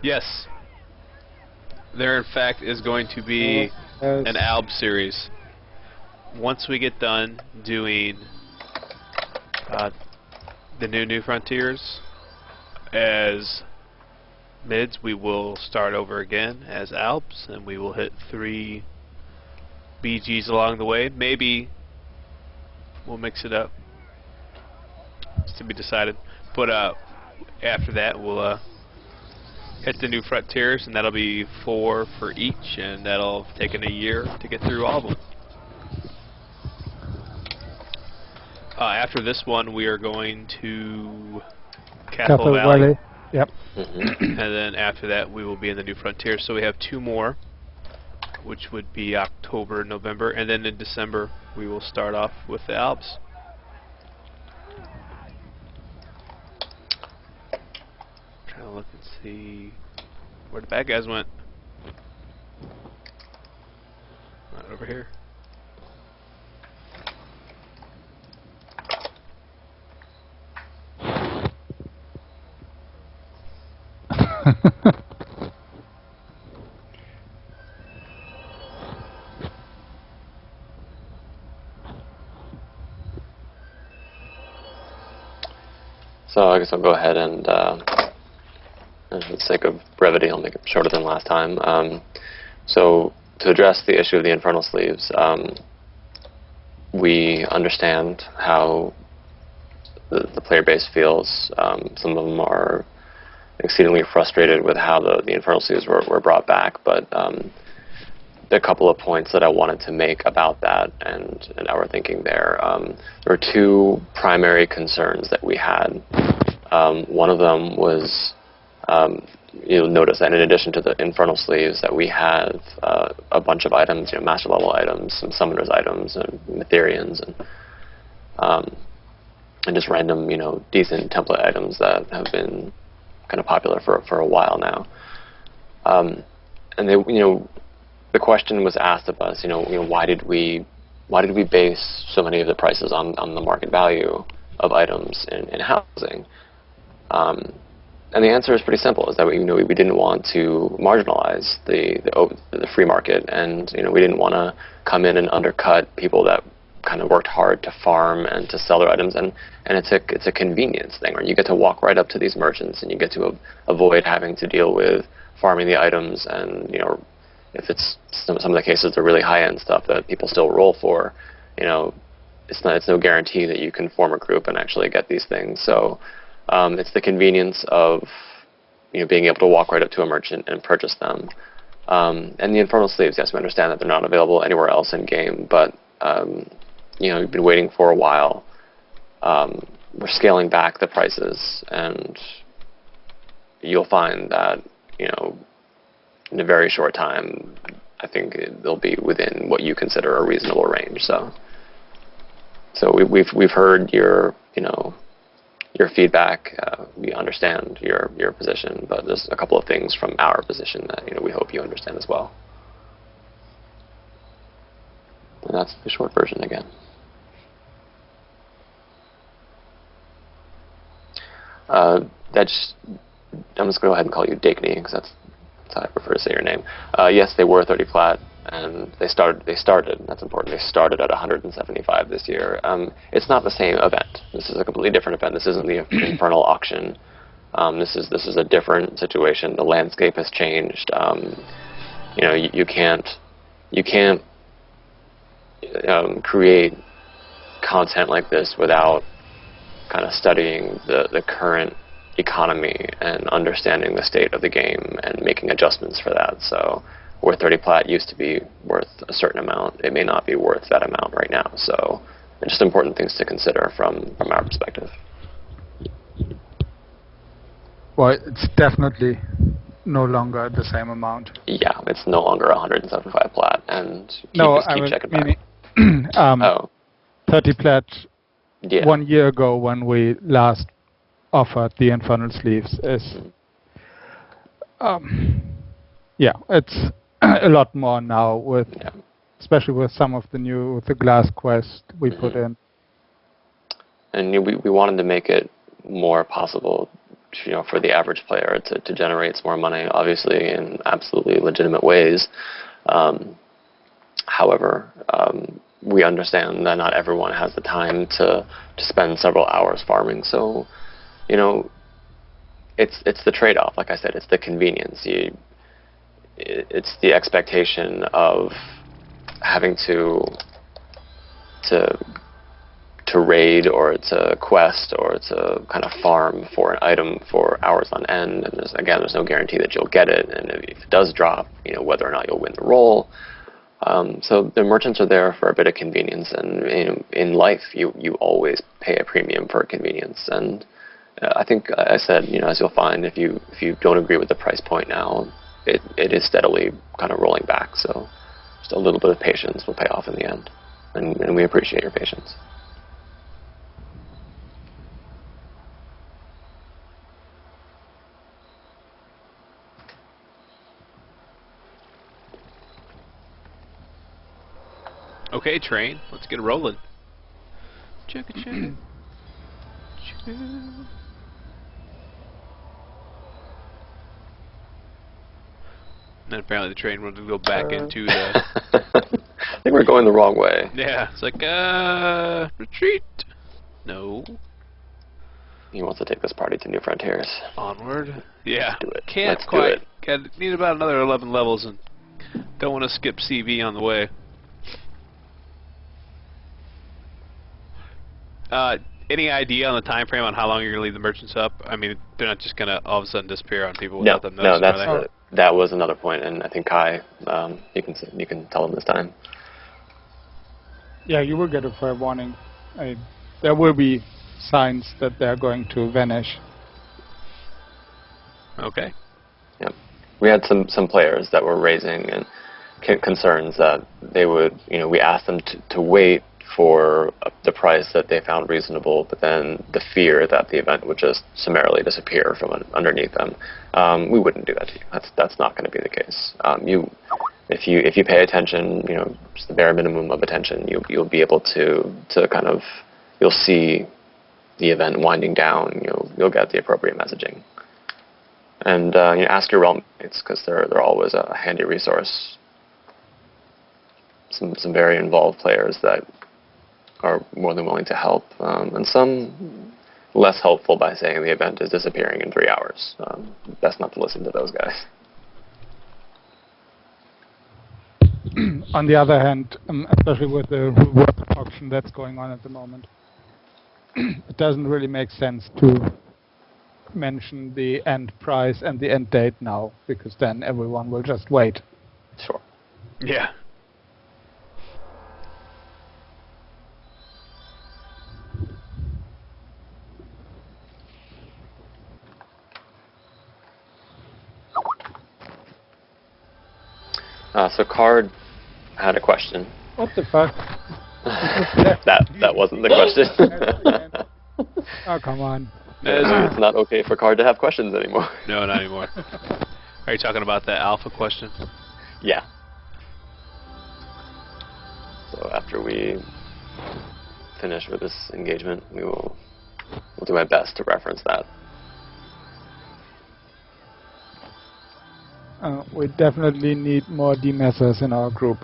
Yes. There, in fact, is going to be an ALB series. Once we get done doing the New Frontiers as mids, we will start over again as ALBs, and we will hit 3 BGs along the way. Maybe we'll mix it up. It's to be decided. But after that, we'll hit the New Frontiers, and that'll be 4 for each, and that'll have taken a year to get through all of them. After this one, we are going to Capital Valley. Yep. Mm-hmm. And then after that, we will be in the New Frontier. So we have 2 more, which would be October, November, and then in December, we will start off with the Alps. Trying to look and see where the bad guys went. Right over here. So I guess I'll go ahead and, for the sake of brevity, I'll make it shorter than last time. So to address the issue of the Infernal Sleeves, we understand how the player base feels. Some of them are exceedingly frustrated with how the Infernal Sleeves were brought back, but there are a couple of points that I wanted to make about that and our thinking there. There were 2 primary concerns that we had. One of them was, you'll notice that in addition to the Infernal Sleeves, that we have a bunch of items, master level items, some Summoner's items, and Mytherians, and just random, decent template items that have been kind of popular for a while now. And they, the question was asked of us, why did we base so many of the prices on the market value of items in housing? And the answer is pretty simple: is that we didn't want to marginalize the free market, and we didn't want to come in and undercut people that kind of worked hard to farm and to sell their items, and it's a convenience thing, where you get to walk right up to these merchants and you get to avoid having to deal with farming the items, and if it's some of the cases, the really high-end stuff that people still roll for, it's no guarantee that you can form a group and actually get these things. So it's the convenience of being able to walk right up to a merchant and purchase them. And the Infernal Sleeves, yes, we understand that they're not available anywhere else in game, but we've been waiting for a while. We're scaling back the prices, and you'll find that in a very short time, I think they'll be within what you consider a reasonable range. So we've heard your feedback. We understand your position, but there's a couple of things from our position that we hope you understand as well. And that's the short version again. I'm just going to go ahead and call you Dakney, because that's how I prefer to say your name. Yes, they were 30 plat, and they started, that's important, they started at 175 this year. It's not the same event. This is a completely different event. This isn't the Infernal auction. This is a different situation. The landscape has changed. You can't create content like this without kind of studying the current economy and understanding the state of the game and making adjustments for that. So where 30 plat used to be worth a certain amount, it may not be worth that amount right now. So just important things to consider from our perspective. Well, it's definitely no longer the same amount. Yeah, it's no longer 175 plat, and keep checking back. 30 plat yeah. 1 year ago, when we last offered the Infernal Sleeves, is it's a lot more now, with especially with some of the glass quest we put in. And we wanted to make it more possible for the average player to generate some more money, obviously in absolutely legitimate ways. However, we understand that not everyone has the time to spend several hours farming. So, it's the trade-off. Like I said, it's the convenience. It's the expectation of having to raid, or to quest, or to kind of farm for an item for hours on end. And there's no guarantee that you'll get it. And if it does drop, whether or not you'll win the roll. So the merchants are there for a bit of convenience, and in life you always pay a premium for convenience. And I think I said, as you'll find, if you don't agree with the price point now, it is steadily kind of rolling back. So just a little bit of patience will pay off in the end, and we appreciate your patience. Okay, train. Let's get rolling. Check it, check. Then apparently the train wanted to go back into the... I think we're going the wrong way. Yeah, it's like, retreat. No. He wants to take this party to new frontiers. Onward. Yeah. Let's do it. Can't Let's quite. do it. Need about another 11 levels, and don't want to skip CV on the way. Any idea on the time frame on how long you're going to leave the merchants up? I mean, they're not just going to all of a sudden disappear on people without them noticing, no, that was another point, and I think Kai, you can tell them this time. Yeah, you will get a fair warning. There will be signs that they're going to vanish. Okay. Yep. We had some players that were raising concerns that they would, we asked them to wait for the price that they found reasonable, but then the fear that the event would just summarily disappear from underneath them. We wouldn't do that to you. That's not going to be the case. If you pay attention, just the bare minimum of attention, you'll be able to kind of, you'll see the event winding down. You'll get the appropriate messaging. And ask your realm mates, because they're always a handy resource. Some very involved players that are more than willing to help, and some less helpful by saying the event is disappearing in 3 hours. Best not to listen to those guys. On the other hand, especially with the reward auction that's going on at the moment, it doesn't really make sense to mention the end price and the end date now, because then everyone will just wait. Sure. Yeah. So Card had a question. What the fuck? that wasn't the question. Oh, come on. It's not okay for Card to have questions anymore. No, not anymore. Are you talking about that alpha question? Yeah. So after we finish with this engagement, we'll do my best to reference that. We definitely need more demessers in our group.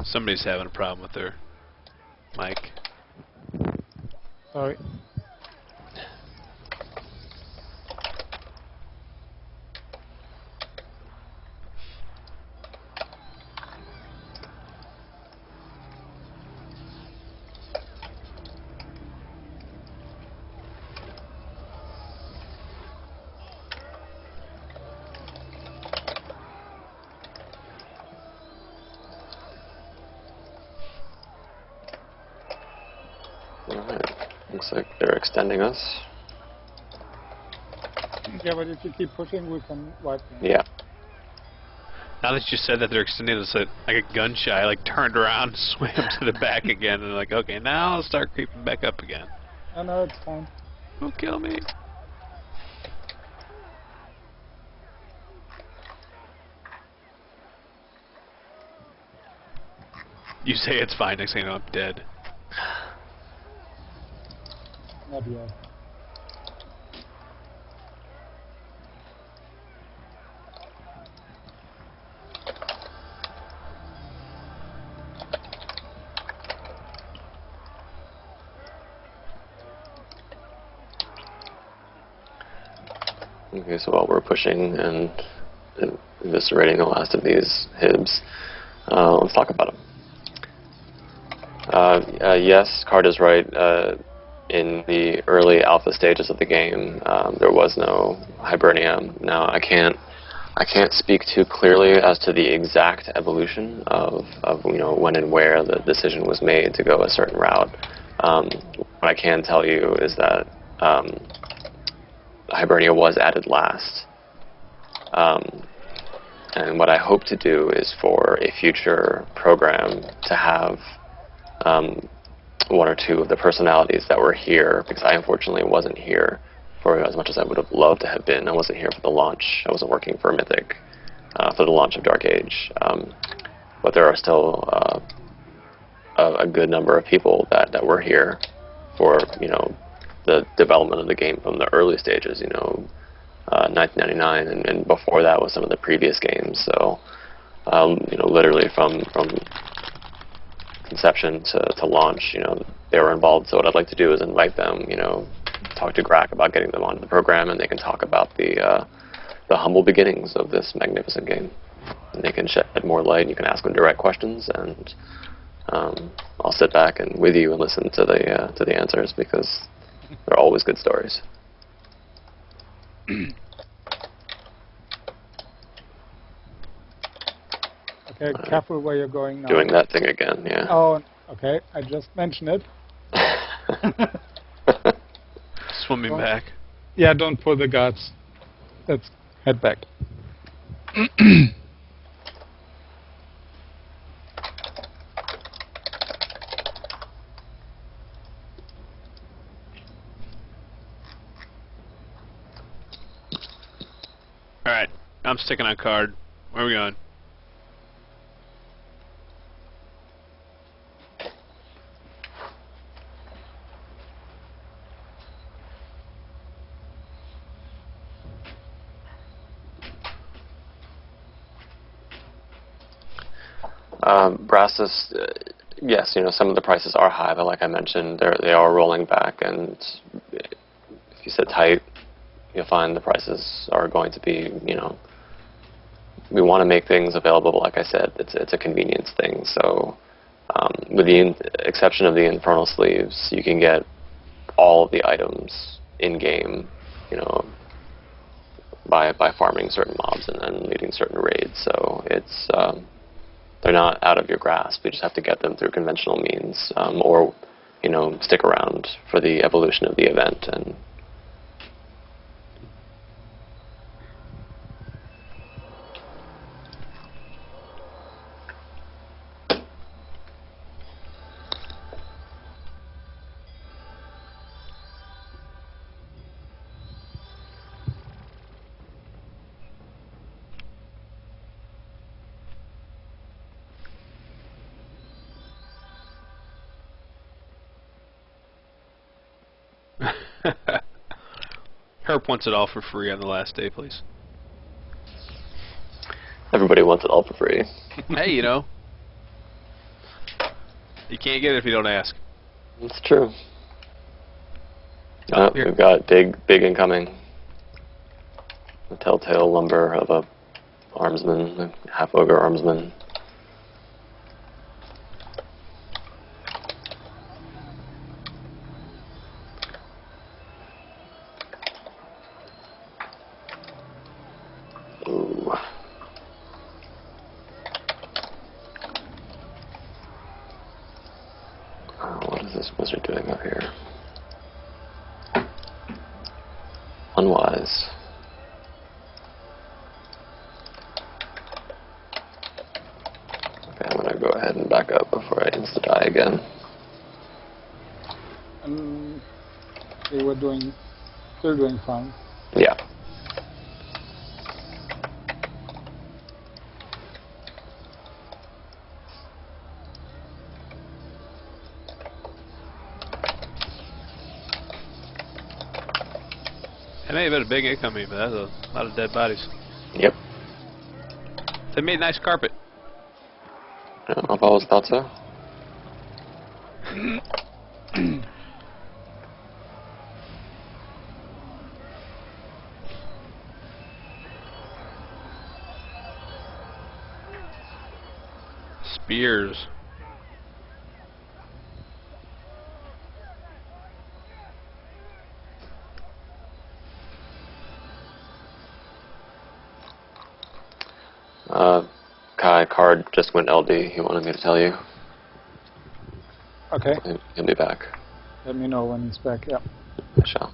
Somebody's having a problem with their mic. Sorry. Alright. Looks like they're extending us. Yeah, but if you keep pushing, we can wipe them. Yeah. Now that you said that they're extending us like a gun shy, I like turned around, swam to the back again, and like, okay, now I'll start creeping back up again. Oh, no, it's fine. Don't kill me. You say it's fine, next thing you know, I'm dead. Not yet. Okay, so while we're pushing and eviscerating the last of these hibs, let's talk about them. Yes, Card is right. In the early alpha stages of the game, there was no Hibernium. Now, I can't speak too clearly as to the exact evolution of when and where the decision was made to go a certain route. What I can tell you is that Hibernia was added last. And what I hope to do is for a future program to have one or two of the personalities that were here, because I unfortunately wasn't here for as much as I would have loved to have been. I wasn't here for the launch. I wasn't working for Mythic for the launch of Dark Age. But there are still a good number of people that were here for the development of the game from the early stages, 1999, and before that was some of the previous games. So, literally from conception to launch, they were involved. So what I'd like to do is invite them, talk to Grack about getting them onto the program, and they can talk about the humble beginnings of this magnificent game. And they can shed more light. You can ask them direct questions, and I'll sit back and with you and listen to the answers, because they're always good stories. Okay, careful where you're going now. Doing that thing again, yeah. Oh, okay, I just mentioned it. Swimming back. Yeah, don't pull the guards. Let's head back. Alright, I'm sticking on card. Where are we going? Brassus, yes, some of the prices are high, but like I mentioned, they are rolling back, and if you sit tight, you'll find the prices are going to be, we want to make things available, but like I said, it's a convenience thing. So with the exception of the Infernal Sleeves, you can get all of the items in-game, by farming certain mobs and leading certain raids. So it's they're not out of your grasp. You just have to get them through conventional means, or stick around for the evolution of the event. And Herp wants it all for free on the last day, please. everybody wants it all for free. Hey, you can't get it if you don't ask. It's true. Here. We've got big incoming. The telltale lumber of a armsman, a half-ogre armsman. Ooh. What is this wizard doing up here? Unwise. Okay, I'm gonna go ahead and back up before I insta-die again. They were still doing fine. Yeah. It may have been a big incoming, but that's a lot of dead bodies. Yep. They made nice carpet. I've always thought so. Spears. Kai, card just went LD. He wanted me to tell you. Okay. He'll be back. Let me know when he's back. Yeah. I shall.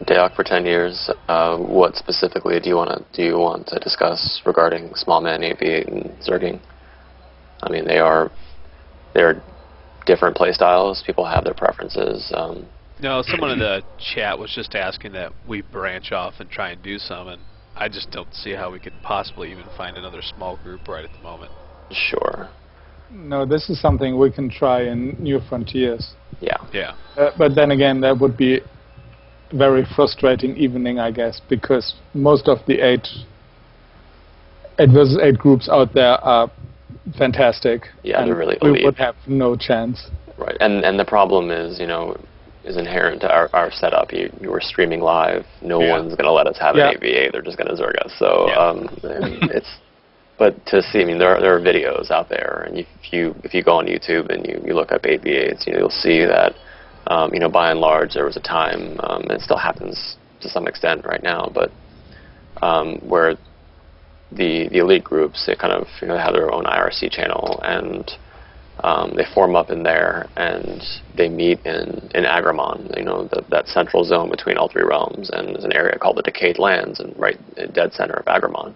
DAoC for 10 years. What specifically do you want to discuss regarding small man 8v8 and zerging? I mean, they're different play styles. People have their preferences. No, someone in the chat was just asking that we branch off and try and do some, and I just don't see how we could possibly even find another small group right at the moment. Sure. No, this is something we can try in New Frontiers. Yeah. Yeah. But then again, that would be a very frustrating evening, I guess, because most of the 8 versus 8 groups out there are fantastic. Yeah, and they're really we elite. would have no chance. Right. And the problem is, is inherent to our setup. You were streaming live. No one's going to let us have an 8v8. They're just going to zerg us. So but to see, I mean, there are videos out there, and if you go on YouTube and you look up 8v8s, you'll see that by and large there was a time, and it still happens to some extent right now, but where the elite groups, they kind of have their own IRC channel, and they form up in there, and they meet in Agramon, that central zone between all 3 realms, and there's an area called the Decayed Lands, and right in dead center of Agramon.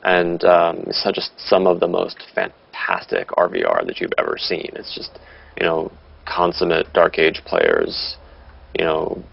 And it's just some of the most fantastic RVR that you've ever seen. It's just, consummate Dark Age players you know,